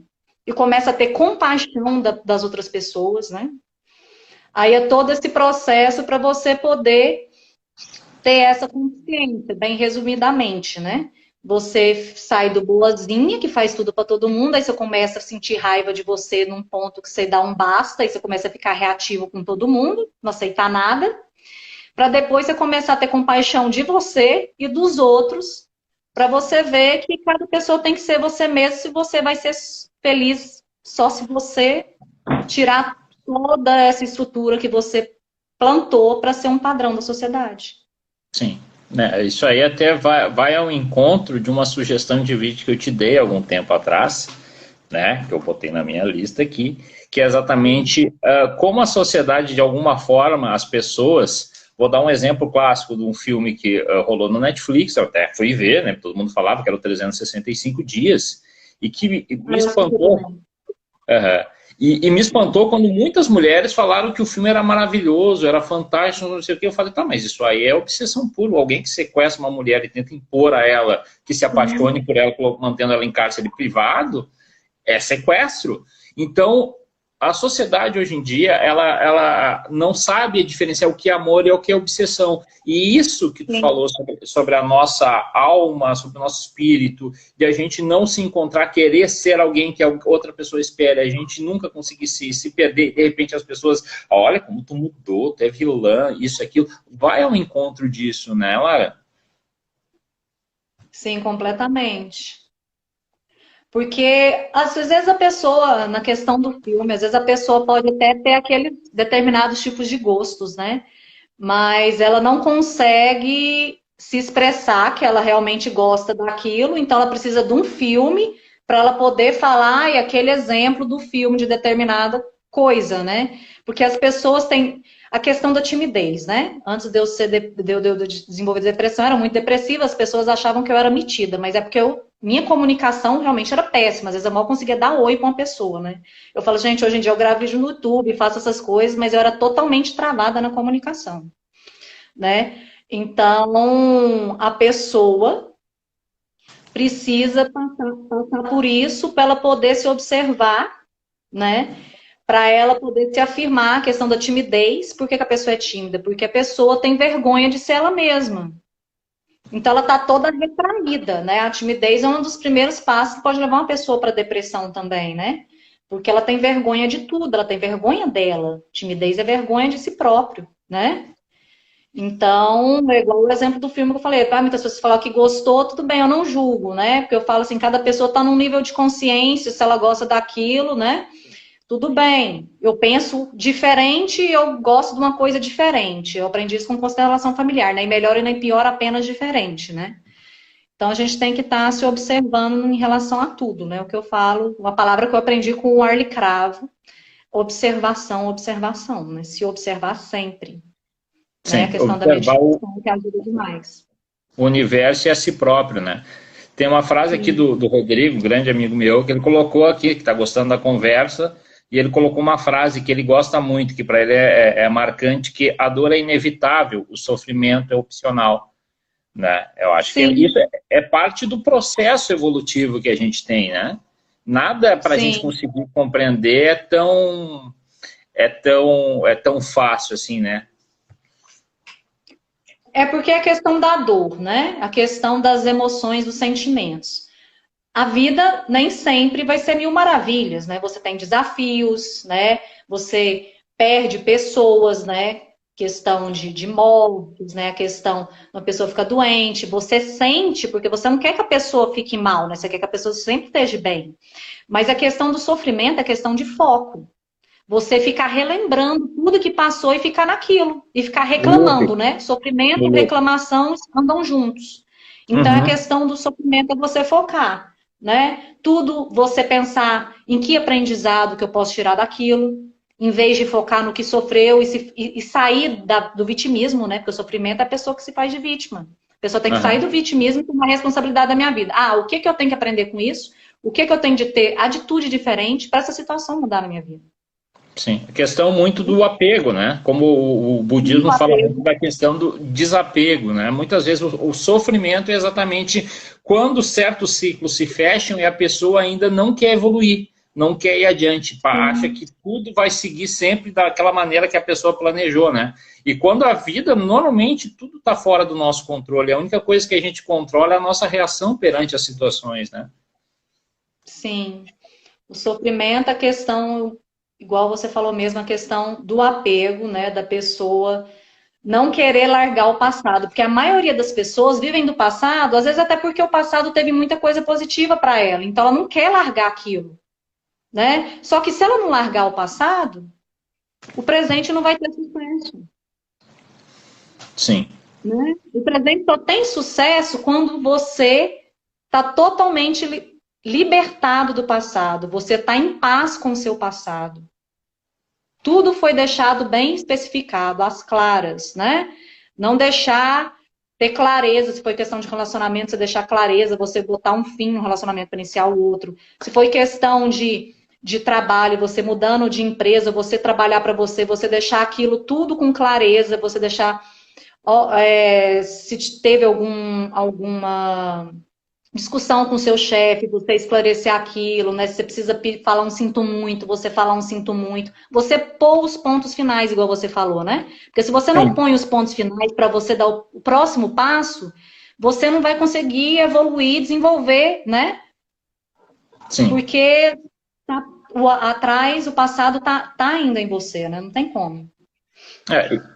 e começa a ter compaixão das outras pessoas, né? Aí é todo esse processo para você poder ter essa consciência, bem resumidamente, né? Você sai do boazinha, que faz tudo para todo mundo, aí você começa a sentir raiva de você num ponto que você dá um basta, aí você começa a ficar reativo com todo mundo, não aceitar nada, para depois você começar a ter compaixão de você e dos outros, para você ver que cada pessoa tem que ser você mesmo, se você vai ser feliz só se você tirar toda essa estrutura que você plantou para ser um padrão da sociedade. Sim. Né, isso aí até vai ao encontro de uma sugestão de vídeo que eu te dei algum tempo atrás, né, que eu botei na minha lista aqui, que é exatamente como a sociedade, de alguma forma, as pessoas... Vou dar um exemplo clássico de um filme que rolou no Netflix, eu até fui ver, né, todo mundo falava que era o 365 Dias, e que me espantou. E me espantou quando muitas mulheres falaram que o filme era maravilhoso, era fantástico, não sei o que. Eu falei, tá, mas isso aí é obsessão pura. Alguém que sequestra uma mulher e tenta impor a ela que se apaixone por ela, mantendo ela em cárcere privado, é sequestro. Então, a sociedade hoje em dia, ela não sabe diferenciar o que é amor e o que é obsessão. E isso que tu falou sobre a nossa alma, sobre o nosso espírito, de a gente não se encontrar, querer ser alguém que a outra pessoa espera, a gente nunca conseguir se perder, de repente as pessoas, olha como tu mudou, tu é vilã, isso, aquilo, vai ao encontro disso, né, Lara? Sim, completamente. Porque, às vezes, a pessoa, na questão do filme, às vezes a pessoa pode até ter aqueles determinados tipos de gostos, né? Mas ela não consegue se expressar que ela realmente gosta daquilo, então ela precisa de um filme para ela poder falar e aquele exemplo do filme de determinada coisa, né? Porque as pessoas têm a questão da timidez, né? Antes de eu desenvolver depressão, eu era muito depressiva, as pessoas achavam que eu era metida, mas é porque minha comunicação realmente era péssima, às vezes eu mal conseguia dar oi para uma pessoa, né? Eu falo, gente, hoje em dia eu gravo vídeo no YouTube, faço essas coisas, mas eu era totalmente travada na comunicação, né? Então, a pessoa precisa passar por isso para ela poder se observar, né? Para ela poder se afirmar a questão da timidez. Por que a pessoa é tímida? Porque a pessoa tem vergonha de ser ela mesma. Então ela está toda retraída, né? A timidez é um dos primeiros passos que pode levar uma pessoa para depressão também, né? Porque ela tem vergonha de tudo, ela tem vergonha dela. Timidez é vergonha de si próprio, né? Então, é igual o exemplo do filme que eu falei, muitas pessoas falam que gostou, tudo bem, eu não julgo, né? Porque eu falo assim, cada pessoa está num nível de consciência, se ela gosta daquilo, né? Tudo bem, eu penso diferente e eu gosto de uma coisa diferente. Eu aprendi isso com constelação familiar, nem melhor e nem pior, apenas diferente, né? Então a gente tem que estar se observando em relação a tudo, né? O que eu falo, uma palavra que eu aprendi com o Arlie Cravo, observação, observação, né? Se observar sempre. Né? A Sim, questão da observar meditação que ajuda demais. o universo e a si próprio, né? Tem uma frase aqui do Rodrigo, grande amigo meu, que ele colocou aqui, que está gostando da conversa, e ele colocou uma frase que ele gosta muito, que para ele é marcante, que a dor é inevitável, o sofrimento é opcional. Né? Eu acho que isso é parte do processo evolutivo que a gente tem, né? Nada para a gente conseguir compreender é tão fácil assim, né? É porque é a questão da dor, né? A questão das emoções, dos sentimentos. a vida nem sempre vai ser mil maravilhas, né? Você tem desafios, né? Você perde pessoas, né? Questão de mortes, né? A questão uma pessoa fica doente, você sente, porque você não quer que a pessoa fique mal, né? Você quer que a pessoa sempre esteja bem. Mas a questão do sofrimento é questão de foco. Você ficar relembrando tudo que passou e ficar naquilo. E ficar reclamando, né? Sofrimento e reclamação andam juntos. Então, a questão do sofrimento é você focar, né? Tudo você pensar em que aprendizado que eu posso tirar daquilo, em vez de focar no que sofreu e sair do vitimismo, né? Porque o sofrimento é a pessoa que se faz de vítima. A pessoa tem que sair do vitimismo e tomar a responsabilidade da minha vida. Ah, o que eu tenho que aprender com isso? O que eu tenho de ter atitude diferente para essa situação mudar na minha vida? Sim, a questão muito do apego, né? Como o budismo fala muito da questão do desapego, né? Muitas vezes o sofrimento é exatamente quando certos ciclos se fecham e a pessoa ainda não quer evoluir, não quer ir adiante, acha que tudo vai seguir sempre daquela maneira que a pessoa planejou, né? E quando a vida, normalmente, tudo está fora do nosso controle, a única coisa que a gente controla é a nossa reação perante as situações, né? Sim, o sofrimento, a questão... Igual você falou mesmo, a questão do apego, né, da pessoa não querer largar o passado. Porque a maioria das pessoas vivem do passado, às vezes até porque o passado teve muita coisa positiva para ela. Então ela não quer largar aquilo, né? Só que se ela não largar o passado, o presente não vai ter sucesso. Sim. Né? O presente só tem sucesso quando você está totalmente libertado do passado. Você está em paz com o seu passado. Tudo foi deixado bem especificado, às claras, né? Não deixar ter clareza, se foi questão de relacionamento, você deixar clareza, você botar um fim no relacionamento para iniciar o outro. Se foi questão de trabalho, você mudando de empresa, você trabalhar para você deixar aquilo tudo com clareza, você deixar... se teve alguma discussão com o seu chefe, você esclarecer aquilo, né? Se você precisa falar um sinto muito, você falar um sinto muito. Você pôr os pontos finais, igual você falou, né? Porque se você não põe os pontos finais para você dar o próximo passo, você não vai conseguir evoluir, desenvolver, né? Sim. Porque atrás, o passado tá ainda em você, né? Não tem como.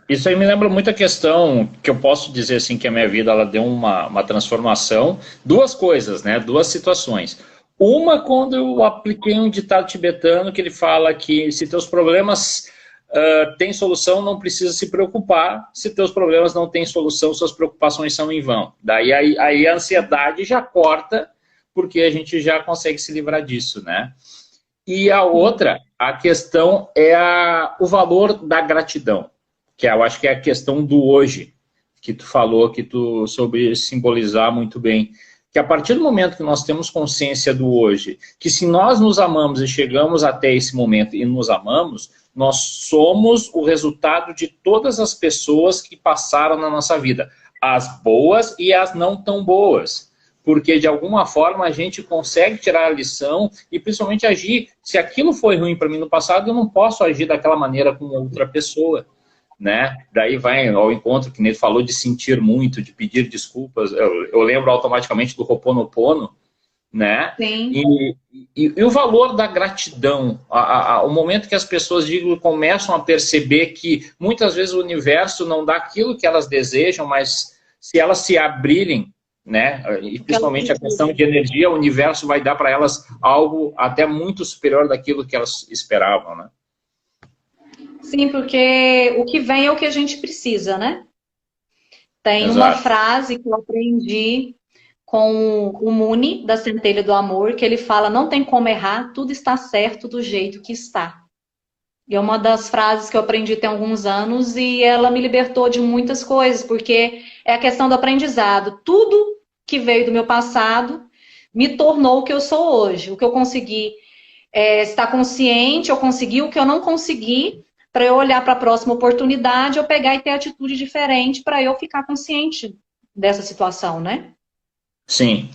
Isso aí me lembra muito a questão que eu posso dizer assim que a minha vida ela deu uma transformação. Duas coisas, né? Duas situações. Uma, quando eu apliquei um ditado tibetano que ele fala que se teus problemas têm solução, não precisa se preocupar. Se teus problemas não têm solução, suas preocupações são em vão. Daí aí a ansiedade já corta, porque a gente já consegue se livrar disso, né? E a outra, a questão é o valor da gratidão. Que eu acho que é a questão do hoje, que tu falou, que tu soube simbolizar muito bem. Que a partir do momento que nós temos consciência do hoje, que se nós nos amamos e chegamos até esse momento e nos amamos, nós somos o resultado de todas as pessoas que passaram na nossa vida. As boas e as não tão boas. Porque, de alguma forma, a gente consegue tirar a lição e, principalmente, agir. Se aquilo foi ruim para mim no passado, eu não posso agir daquela maneira com outra pessoa. Né? Daí vai ao encontro, que nem falou, de sentir muito, de pedir desculpas. Eu lembro automaticamente do Ho'oponopono, né? Sim. E o valor da gratidão, o momento que as pessoas começam a perceber que muitas vezes o universo não dá aquilo que elas desejam, mas se elas se abrirem, né? E principalmente a questão de energia, o universo vai dar para elas algo até muito superior daquilo que elas esperavam, né? Sim, porque o que vem é o que a gente precisa, né? Tem Exato. uma frase que eu aprendi com o Muni, da Centelha do Amor, que ele fala, não tem como errar, tudo está certo do jeito que está. E é uma das frases que eu aprendi tem alguns anos e ela me libertou de muitas coisas, porque é a questão do aprendizado. Tudo que veio do meu passado me tornou o que eu sou hoje. O que eu consegui estar consciente, eu consegui o que eu não consegui, para eu olhar para a próxima oportunidade, eu pegar e ter atitude diferente para eu ficar consciente dessa situação, né? Sim.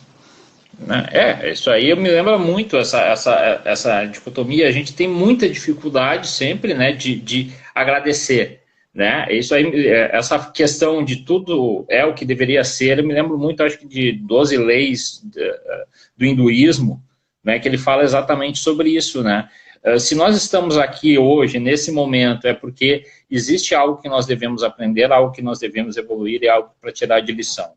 Isso aí me lembra muito essa dicotomia. A gente tem muita dificuldade sempre, né, de agradecer, né? Isso aí, essa questão de tudo é o que deveria ser, eu me lembro muito, acho que de 12 leis do hinduísmo, né, que ele fala exatamente sobre isso, né? Se nós estamos aqui hoje, nesse momento, é porque existe algo que nós devemos aprender, algo que nós devemos evoluir e algo para tirar de lição,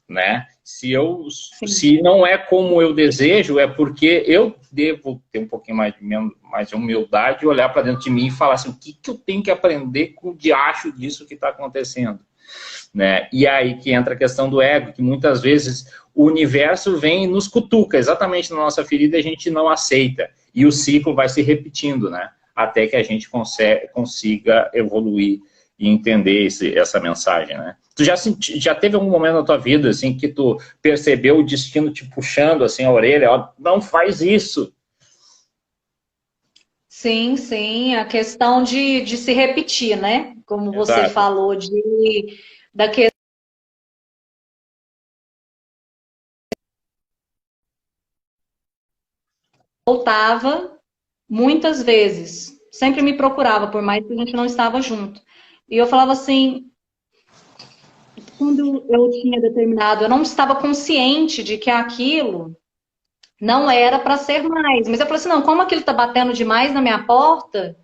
né? Se não é como eu desejo, é porque eu devo ter um pouquinho mais de humildade e olhar para dentro de mim e falar assim, o que eu tenho que aprender com o diacho disso que está acontecendo, né? E aí que entra a questão do ego, que muitas vezes o universo vem e nos cutuca exatamente na nossa ferida e a gente não aceita. E o ciclo vai se repetindo, né? Até que a gente consiga evoluir e entender essa mensagem, né? Tu já teve algum momento na tua vida, assim, que tu percebeu o destino te puxando, assim, a orelha, ó, não faz isso? Sim, sim, a questão de se repetir, né? Como você Exato. falou, da questão voltava muitas vezes, sempre me procurava, por mais que a gente não estava junto. E eu falava assim, quando eu tinha determinado, eu não estava consciente de que aquilo não era para ser mais. Mas eu falei assim, não, como aquilo está batendo demais na minha porta,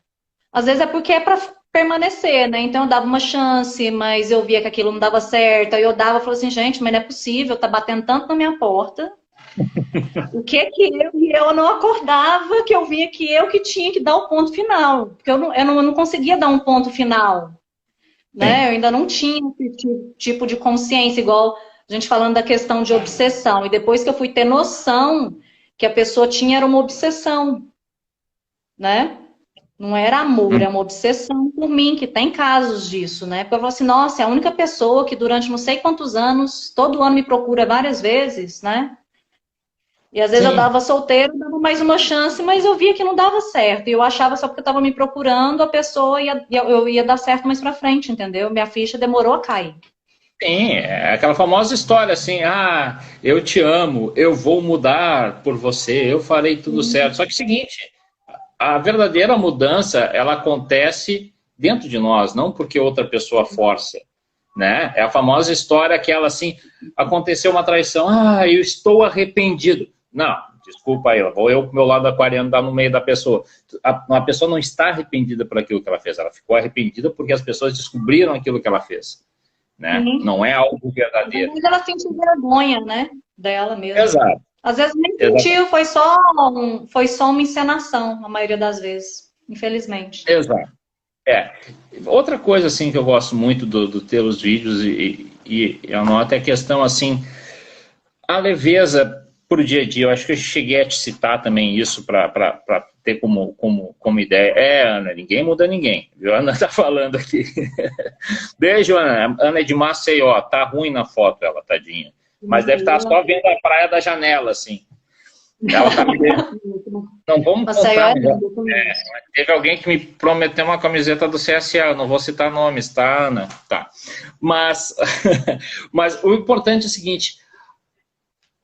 às vezes é porque é para permanecer, né? Então eu dava uma chance, mas eu via que aquilo não dava certo, aí eu dava, falei assim, gente, mas não é possível, tá batendo tanto na minha porta. O que que eu não acordava, que eu via que eu que tinha que dar o ponto final, porque eu não conseguia dar um ponto final, né? Sim. Eu ainda não tinha esse tipo de consciência, igual a gente falando da questão de obsessão. E depois que eu fui ter noção que a pessoa tinha era uma obsessão, né? Não era amor, é uma obsessão por mim, que tem casos disso, né? Porque eu falo assim, nossa, é a única pessoa que durante não sei quantos anos, todo ano me procura várias vezes, né? E às vezes eu Sim. dava solteiro, dava mais uma chance, mas eu via que não dava certo. E eu achava só porque eu estava me procurando, a pessoa eu ia dar certo mais pra frente, entendeu? Minha ficha demorou a cair. Sim, é aquela famosa história assim, ah, eu te amo, eu vou mudar por você, eu farei tudo certo. Só que é o seguinte, a verdadeira mudança, ela acontece dentro de nós, não porque outra pessoa força, né? É a famosa história aquela assim, aconteceu uma traição, ah, eu estou arrependido. Não, desculpa aí, vou eu pro meu lado aquariano dar no meio da pessoa. A pessoa não está arrependida por aquilo que ela fez, ela ficou arrependida porque as pessoas descobriram aquilo que ela fez, né? Sim. Não é algo verdadeiro. Mas ela sentiu vergonha, né? Dela mesma. Exato, Às vezes nem exato, sentiu, foi só uma encenação, a maioria das vezes, infelizmente. exato. É. Outra coisa assim que eu gosto muito do teus vídeos e eu noto é a questão assim, a leveza pro dia a dia. Eu acho que eu cheguei a te citar também isso para ter como ideia. É, Ana, ninguém muda ninguém. A Ana tá falando aqui. Beijo, Ana. Ana é de Maceió. Tá ruim na foto ela, tadinha. Mas deve estar só vendo a praia da janela, assim. Ela tá me Não vamos contar, teve alguém que me prometeu uma camiseta do CSA, eu não vou citar nomes, tá, Ana? Tá. Mas, mas o importante é o seguinte,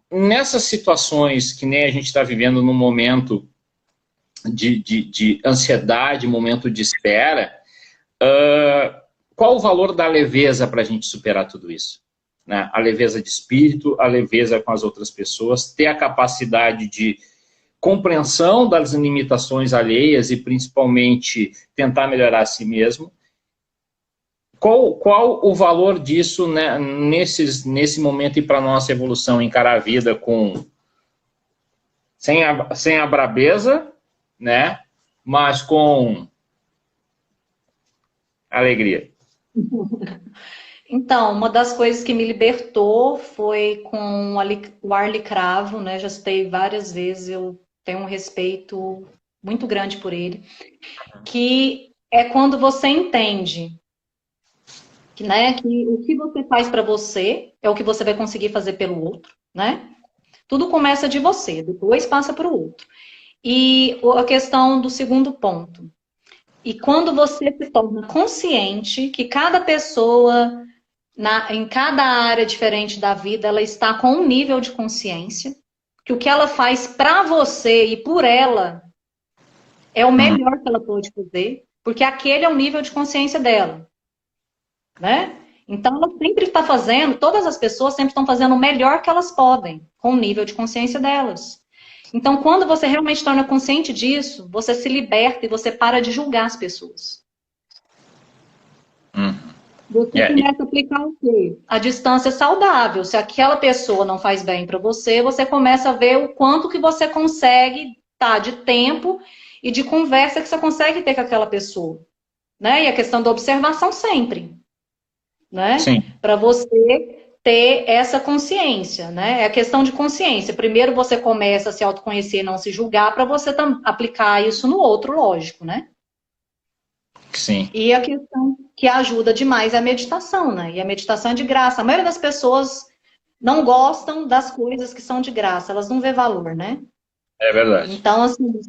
nessas situações que nem a gente está vivendo num momento de ansiedade, momento de espera, qual o valor da leveza para a gente superar tudo isso? Né? A leveza de espírito, a leveza com as outras pessoas, ter a capacidade de compreensão das limitações alheias e principalmente tentar melhorar a si mesmo. Qual o valor disso, né, nesse momento e para a nossa evolução, encarar a vida sem a brabeza, né, mas com alegria? Então, uma das coisas que me libertou foi com o Arlie Cravo, né? Já citei várias vezes, eu tenho um respeito muito grande por ele, que é quando você entende que, né, que o que você faz para você é o que você vai conseguir fazer pelo outro, né? Tudo começa de você, depois passa para o outro. E a questão do segundo ponto. E quando você se torna consciente que cada pessoa em cada área diferente da vida, ela está com um nível de consciência, que o que ela faz para você e por ela é o melhor que ela pode fazer, porque aquele é o nível de consciência dela. né? Então, ela sempre está fazendo, todas as pessoas sempre estão fazendo o melhor que elas podem, com o nível de consciência delas. Então, quando você realmente torna consciente disso, você se liberta e você para de julgar as pessoas. Você começa a aplicar o quê? A distância saudável. Se aquela pessoa não faz bem para você, você começa a ver o quanto que você consegue de tempo e de conversa que você consegue ter com aquela pessoa. Né? E a questão da observação sempre. Né? Para você ter essa consciência, né? É a questão de consciência. Primeiro você começa a se autoconhecer e não se julgar, para você aplicar isso no outro, lógico, né? Sim. E a questão que ajuda demais é a meditação, né? E a meditação é de graça. A maioria das pessoas não gostam das coisas que são de graça, elas não vê valor, né? É verdade. Então, assim,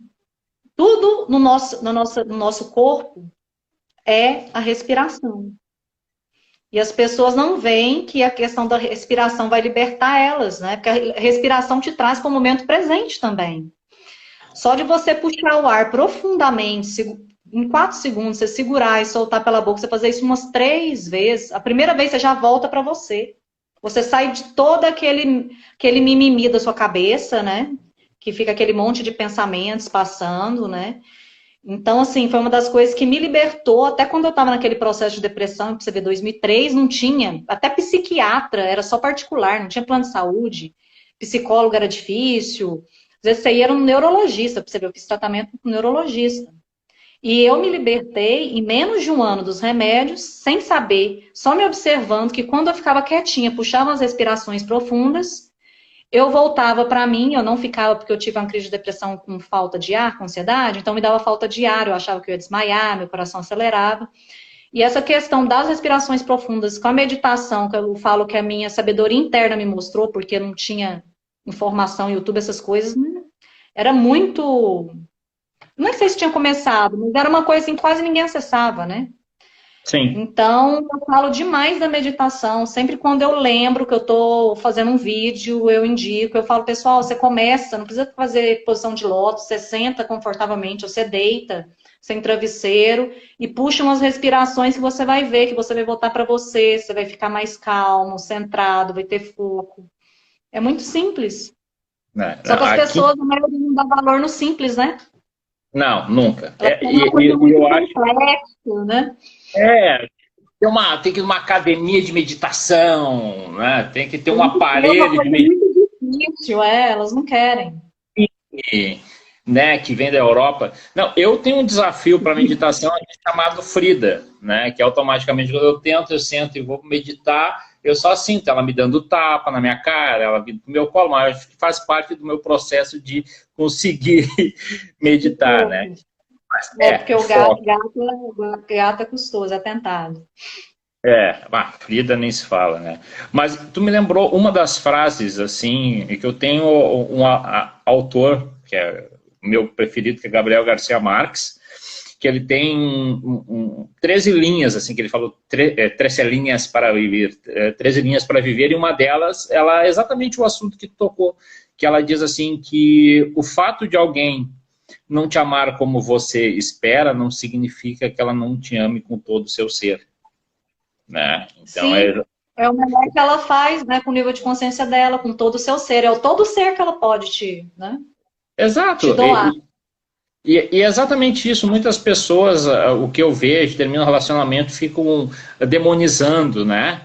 tudo no nosso corpo é a respiração. E as pessoas não veem que a questão da respiração vai libertar elas, né? Porque a respiração te traz para o momento presente também. Só de você puxar o ar profundamente, em 4 segundos, você segurar e soltar pela boca, você fazer isso umas 3 vezes, a primeira vez você já volta para você. Você sai de todo aquele mimimi da sua cabeça, né? Que fica aquele monte de pensamentos passando, né? Então, assim, foi uma das coisas que me libertou, até quando eu estava naquele processo de depressão, pra você ver, 2003, não tinha, até psiquiatra, era só particular, não tinha plano de saúde, psicólogo era difícil, às vezes você ia no neurologista, pra você ver, eu fiz tratamento com neurologista. E eu me libertei em menos de 1 ano dos remédios, sem saber, só me observando que quando eu ficava quietinha, puxava as respirações profundas, eu voltava para mim, eu não ficava, porque eu tive uma crise de depressão com falta de ar, com ansiedade, então me dava falta de ar, eu achava que eu ia desmaiar, meu coração acelerava. E essa questão das respirações profundas com a meditação, que eu falo que a minha sabedoria interna me mostrou, porque não tinha informação, YouTube, essas coisas, né? Era muito... Não sei se tinha começado, mas era uma coisa assim, quase ninguém acessava, né? Sim. Então, eu falo demais da meditação. Sempre quando eu lembro que eu estou fazendo um vídeo, eu indico, eu falo, pessoal, você começa, não precisa fazer posição de lótus, você senta confortavelmente, você deita sem travesseiro e puxa umas respirações que você vai ver, que você vai voltar para você, você vai ficar mais calmo, centrado, vai ter foco. É muito simples. Só que as pessoas, a maioria, não dá valor no simples, né? Não, nunca. Eu acho complexo, né? Tem que ir uma academia de meditação, né? Tem que ter um aparelho de meditação. É muito difícil, elas não querem. Né, que vem da Europa. Não, eu tenho um desafio para meditação chamado Frida, né? Que automaticamente quando eu sento e vou meditar, eu só sinto ela me dando tapa na minha cara, ela vindo pro meu colo, mas acho que faz parte do meu processo de conseguir meditar, né? Porque o gato é custoso, é tentado. Frida nem se fala, né? Mas tu me lembrou uma das frases, assim, que eu tenho um autor, que é o meu preferido, que é Gabriel Garcia Marques, que ele tem 13 linhas, assim, que ele falou, 13 linhas para viver, 13 linhas para viver, e uma delas, ela é exatamente o assunto que tu tocou, que ela diz assim, que o fato de alguém não te amar como você espera, não significa que ela não te ame com todo o seu ser. Né? Então, sim, é o melhor que ela faz, né, com o nível de consciência dela, com todo o seu ser, é o todo ser que ela pode né? Exato. Te doar. E é exatamente isso. Muitas pessoas, o que eu vejo, termina um relacionamento, ficam demonizando, né?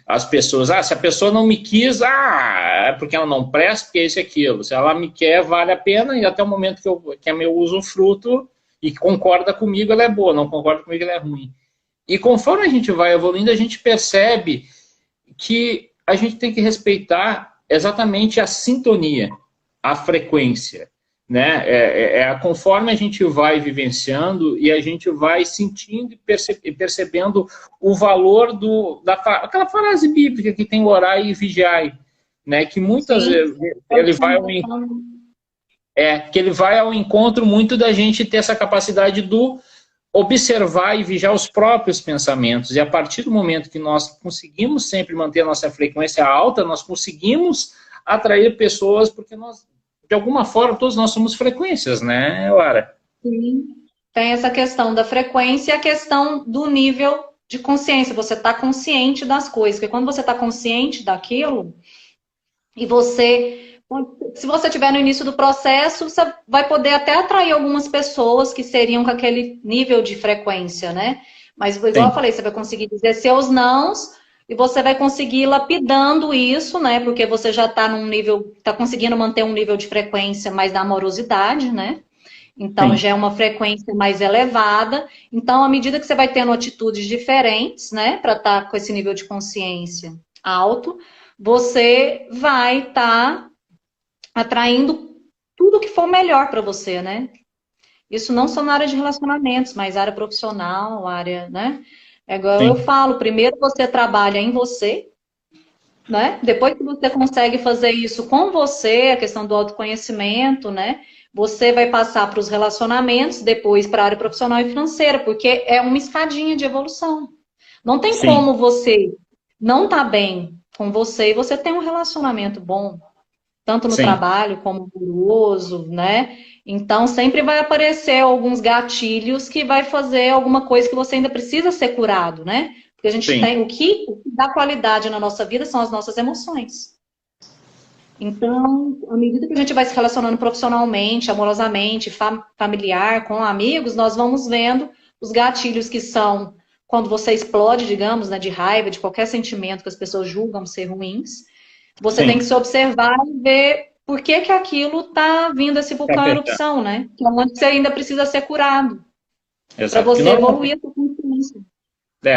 As pessoas, se a pessoa não me quis, é porque ela não presta, porque é isso e aquilo. Se ela me quer, vale a pena, e até o momento que é meu usufruto e concorda comigo, ela é boa, não concorda comigo, ela é ruim. E conforme a gente vai evoluindo, a gente percebe que a gente tem que respeitar exatamente a sintonia, a frequência. Né? Conforme a gente vai vivenciando e a gente vai sentindo e percebendo o valor aquela frase bíblica que tem orai e vigiai, né? Que muitas vezes ele vai ao encontro muito da gente ter essa capacidade do observar e vigiar os próprios pensamentos. E a partir do momento que nós conseguimos sempre manter a nossa frequência alta, nós conseguimos atrair pessoas, porque nós, de alguma forma, todos nós somos frequências, né, Lara? Sim. Tem essa questão da frequência e a questão do nível de consciência, você está consciente das coisas. Porque quando você está consciente daquilo, e você, se você estiver no início do processo, você vai poder até atrair algumas pessoas que seriam com aquele nível de frequência, né? Mas, igual eu falei, você vai conseguir dizer seus nãos e você vai conseguir ir lapidando isso, né? Porque você já está num nível, está conseguindo manter um nível de frequência mais da amorosidade, né? Então, Sim. já é uma frequência mais elevada. Então, à medida que você vai tendo atitudes diferentes, né? Para estar com esse nível de consciência alto, você vai estar atraindo tudo que for melhor para você, né? Isso não só na área de relacionamentos, mas área profissional, área, né? É igual eu Sim. falo, primeiro você trabalha em você, né? Depois que você consegue fazer isso com você, a questão do autoconhecimento, né? Você vai passar para os relacionamentos, depois para a área profissional e financeira, porque é uma escadinha de evolução. Não tem Sim. como você não estar bem com você e você ter um relacionamento bom, tanto no Sim. trabalho como amoroso, né? Então sempre vai aparecer alguns gatilhos que vai fazer alguma coisa que você ainda precisa ser curado, né? Porque a gente Sim. tem o que dá qualidade na nossa vida são as nossas emoções. Então, à medida que a gente vai se relacionando profissionalmente, amorosamente, familiar, com amigos, nós vamos vendo os gatilhos que são quando você explode, digamos, né, de raiva, de qualquer sentimento que as pessoas julgam ser ruins. Você tem que Sim. se observar e ver por que que aquilo está vindo esse Tá vulcão em pensando. erupção, né? Que é onde você ainda precisa ser curado para Exato. você evoluir a sua consciência.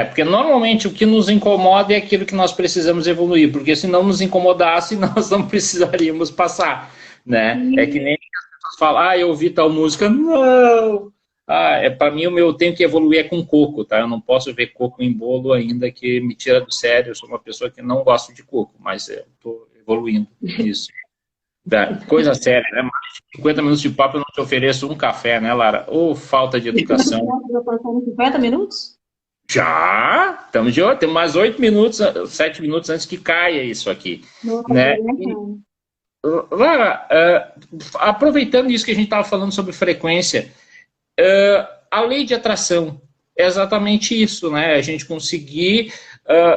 Porque normalmente o que nos incomoda é aquilo que nós precisamos evoluir, porque se não nos incomodasse, nós não precisaríamos passar, né? É que nem as pessoas falam, eu ouvi tal música, não! Para mim, eu tenho que evoluir com coco, tá? Eu não posso ver coco em bolo ainda, que me tira do sério. Eu sou uma pessoa que não gosta de coco, mas eu estou evoluindo nisso. Coisa séria, né? Mais de 50 minutos de papo eu não te ofereço um café, né, Lara? Ou falta de educação. Já passaram 50 minutos? Já, estamos de olho, temos mais 8 minutos, 7 minutos antes que caia isso aqui, Não, né? não. Lara, aproveitando isso que a gente estava falando sobre frequência, a lei de atração é exatamente isso, né? A gente conseguir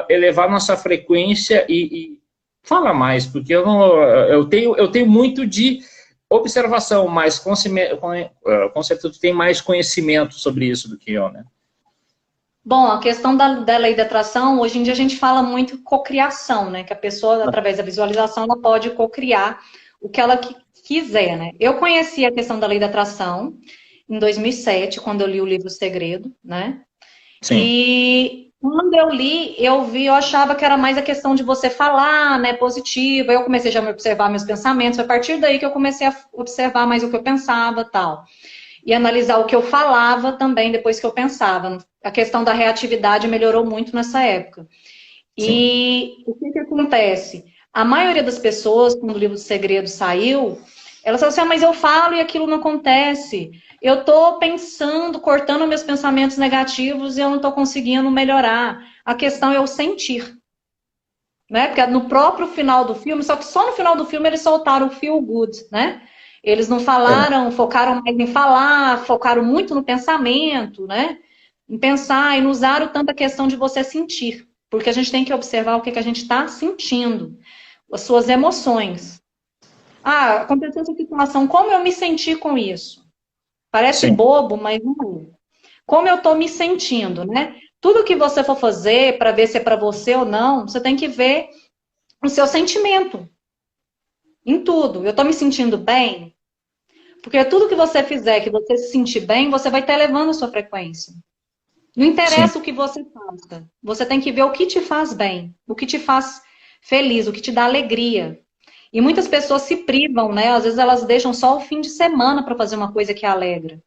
elevar nossa frequência e fala mais, porque eu tenho muito de observação, mas com certeza tu tem mais conhecimento sobre isso do que eu, né? Bom, a questão da lei da atração, hoje em dia a gente fala muito cocriação, né? Que a pessoa, através da visualização, ela pode cocriar o que ela quiser, né? Eu conheci a questão da lei da atração em 2007, quando eu li o livro O Segredo, né? Sim. E quando eu li, eu achava que era mais a questão de você falar, né, positiva. Eu comecei já a me observar meus pensamentos, foi a partir daí que eu comecei a observar mais o que eu pensava, tal. E analisar o que eu falava também depois que eu pensava. A questão da reatividade melhorou muito nessa época. Sim. E o que acontece? A maioria das pessoas, quando o livro do Segredo saiu, elas falam assim, mas eu falo e aquilo não acontece. Eu estou pensando, cortando meus pensamentos negativos e eu não estou conseguindo melhorar. A questão é o sentir. Né? Porque no próprio final do filme, só que só no final do filme eles soltaram o feel good, né? Eles não falaram, focaram mais em falar, focaram muito no pensamento, né? Em pensar e não usaram tanta questão de você sentir. Porque a gente tem que observar o que a gente está sentindo, as suas emoções. Aconteceu essa situação, como eu me senti com isso? Parece Sim. bobo, mas não é. Como eu estou me sentindo, né? Tudo que você for fazer para ver se é para você ou não, você tem que ver o seu sentimento em tudo. Eu estou me sentindo bem? Porque tudo que você fizer, que você se sentir bem, você vai estar elevando a sua frequência. Não Sim. interessa o que você faça. Você tem que ver o que te faz bem, o que te faz feliz, o que te dá alegria. E muitas pessoas se privam, né? Às vezes elas deixam só o fim de semana para fazer uma coisa que alegra.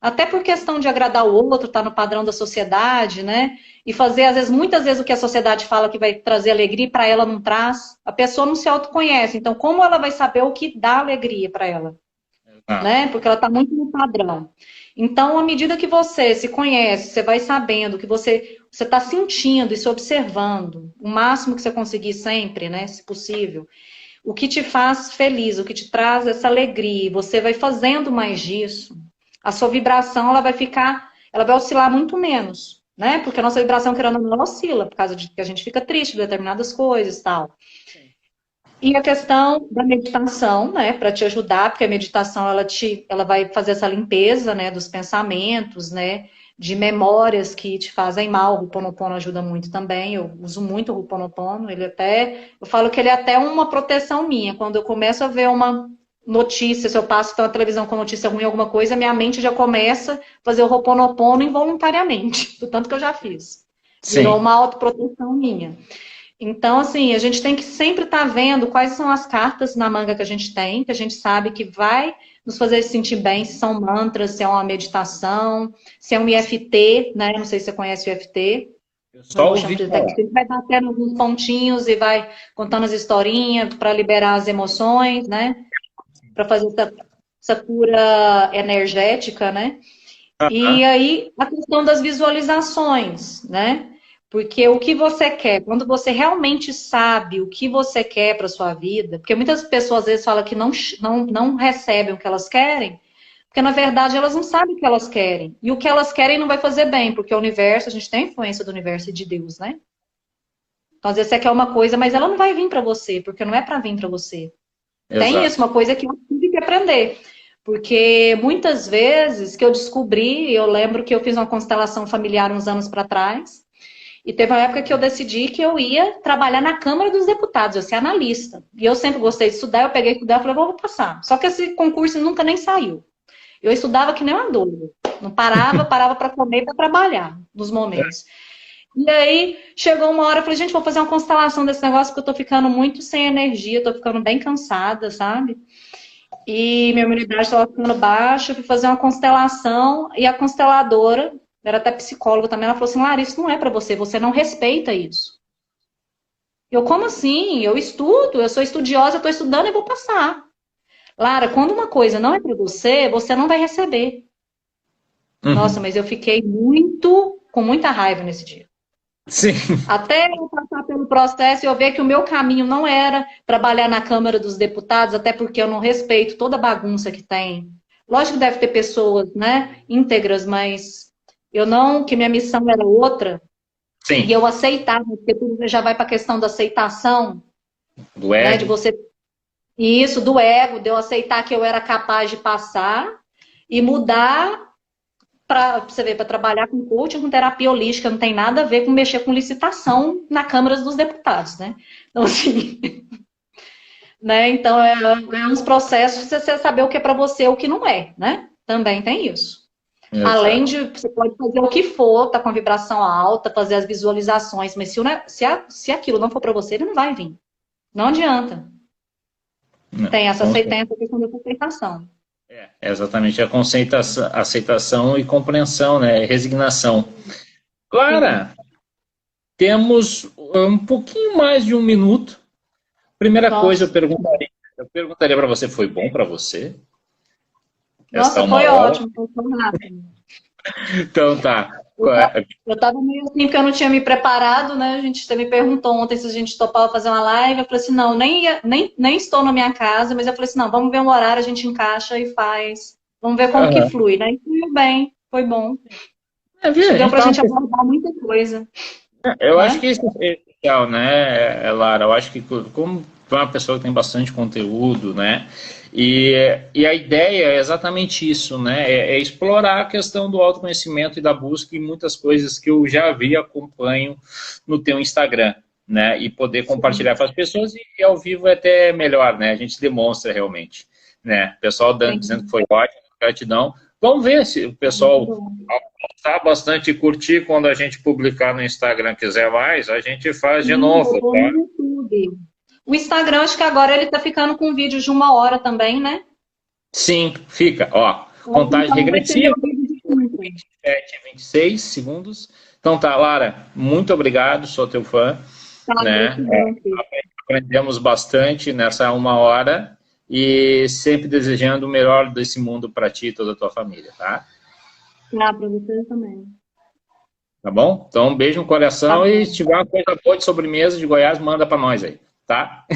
Até por questão de agradar o outro, estar no padrão da sociedade, né? E fazer, às vezes, muitas vezes o que a sociedade fala que vai trazer alegria, para ela não traz. A pessoa não se autoconhece. Então, como ela vai saber o que dá alegria para ela? Né? Porque ela está muito no padrão. Então, à medida que você se conhece, você vai sabendo que você está sentindo e se observando, o máximo que você conseguir sempre, né? Se possível, o que te faz feliz, o que te traz essa alegria, você vai fazendo mais disso, a sua vibração ela vai oscilar muito menos. né? Porque a nossa vibração, querendo ou não, ela oscila, por causa de que a gente fica triste por determinadas coisas e tal. E a questão da meditação, né, para te ajudar, porque a meditação ela vai fazer essa limpeza, né, dos pensamentos, né, de memórias que te fazem mal. O Ho'oponopono ajuda muito também. Eu uso muito o Ho'oponopono. Eu falo que ele é até uma proteção minha. Quando eu começo a ver uma notícia, se eu passo pela televisão com notícia ruim, alguma coisa, minha mente já começa a fazer o Ho'oponopono involuntariamente, do tanto que eu já fiz. Virou Sim. uma autoproteção minha. Então, assim, a gente tem que sempre estar vendo quais são as cartas na manga que a gente tem, que a gente sabe que vai nos fazer sentir bem, se são mantras, se é uma meditação, se é um IFT, né? Não sei se você conhece o IFT. Eu só ouvi falar. Ele vai batendo alguns pontinhos e vai contando as historinhas para liberar as emoções, né? Para fazer essa cura energética, né? E aí, a questão das visualizações, né? Porque o que você quer, quando você realmente sabe o que você quer para sua vida, porque muitas pessoas às vezes falam que não recebem o que elas querem, porque na verdade elas não sabem o que elas querem. E o que elas querem não vai fazer bem, porque o universo, a gente tem a influência do universo e de Deus, né? Então às vezes você quer uma coisa, mas ela não vai vir para você, porque não é para vir para você. Tem isso, Exato. uma coisa que eu tive que aprender. Porque muitas vezes que eu descobri, eu lembro que eu fiz uma constelação familiar uns anos para trás, e teve uma época que eu decidi que eu ia trabalhar na Câmara dos Deputados, eu ser analista. E eu sempre gostei de estudar, eu peguei e estudar e falei, vou passar. Só que esse concurso nunca nem saiu. Eu estudava que nem uma doida. Não parava, parava para comer e para trabalhar, nos momentos. E aí, chegou uma hora, eu falei, gente, vou fazer uma constelação desse negócio, porque eu tô ficando muito sem energia, tô ficando bem cansada, sabe? E minha imunidade estava ficando baixa, eu fui fazer uma constelação, e a consteladora, era até psicóloga também, ela falou assim, Lara, isso não é para você, você não respeita isso. Eu, como assim? Eu estudo, eu sou estudiosa, eu estou estudando e vou passar. Lara, quando uma coisa não é para você, você não vai receber. Nossa, Uhum. mas eu fiquei com muita raiva nesse dia. Sim. Até eu passar pelo processo e eu ver que o meu caminho não era trabalhar na Câmara dos Deputados, até porque eu não respeito toda a bagunça que tem. Lógico que deve ter pessoas, né, íntegras, mas eu não, que minha missão era outra, e Sim. eu aceitava, porque tudo já vai para a questão da aceitação, Do né, de ego. você, e isso do ego, de eu aceitar que eu era capaz de passar e mudar para você ver, para trabalhar com coaching, com terapia holística, não tem nada a ver com mexer com licitação na Câmara dos Deputados, né? Então, assim, né? Então, é uns processos de você saber o que é para você e o que não é, né? Também tem isso. Além Exato. de, você pode fazer o que for, tá com a vibração alta, fazer as visualizações, mas se aquilo não for para você, ele não vai vir. Não adianta. Não, Tem com certeza. essa questão da aceitação. É exatamente a aceitação e compreensão, né? Resignação. Sim. Clara, temos um pouquinho mais de um minuto. Primeira coisa, Nossa. eu perguntaria para você, foi bom para você? Esta Nossa, uma foi hora. ótimo, foi rápido. Então tá. Eu tava meio assim, porque eu não tinha me preparado, né? A gente até me perguntou ontem se a gente topava fazer uma live. Eu falei assim, não, nem estou na minha casa, mas eu falei assim, não, vamos ver um horário, a gente encaixa e faz. Vamos ver como que Aham. flui, né? E fluiu bem, foi bom. Viu? Acho que deu pra Então, gente abordar muita coisa, eu acho que né? isso é essencial, né, Lara? Eu acho que como tu é uma pessoa que tem bastante conteúdo, né? E, e a ideia é exatamente isso, né? É explorar a questão do autoconhecimento e da busca em muitas coisas que eu já vi e acompanho no teu Instagram, né? E poder compartilhar Sim, com as pessoas e ao vivo é até melhor, né? A gente demonstra realmente, né? O pessoal dizendo que sim. foi ótimo, gratidão. Vamos ver se o Muito pessoal bom. gostar bastante e curtir quando a gente publicar no Instagram, quiser mais, a gente faz de Sim, vou novo, pôr no tá? YouTube. O Instagram, acho que agora ele tá ficando com vídeos de 1 hora também, né? Sim, fica, ó, contagem Então vai ser meu regressiva, vídeo de quinta. 27, 26 segundos. Então tá, Lara, muito obrigado, sou teu fã, Tá, né? gratidão, Fê. Aprendemos bastante nessa uma hora e sempre desejando o melhor desse mundo para ti e toda a tua família, tá? Tá, pra você também. Tá bom? Então, um beijo no Tá coração e bom. se tiver uma coisa boa de sobremesa de Goiás, manda para nós aí, tá?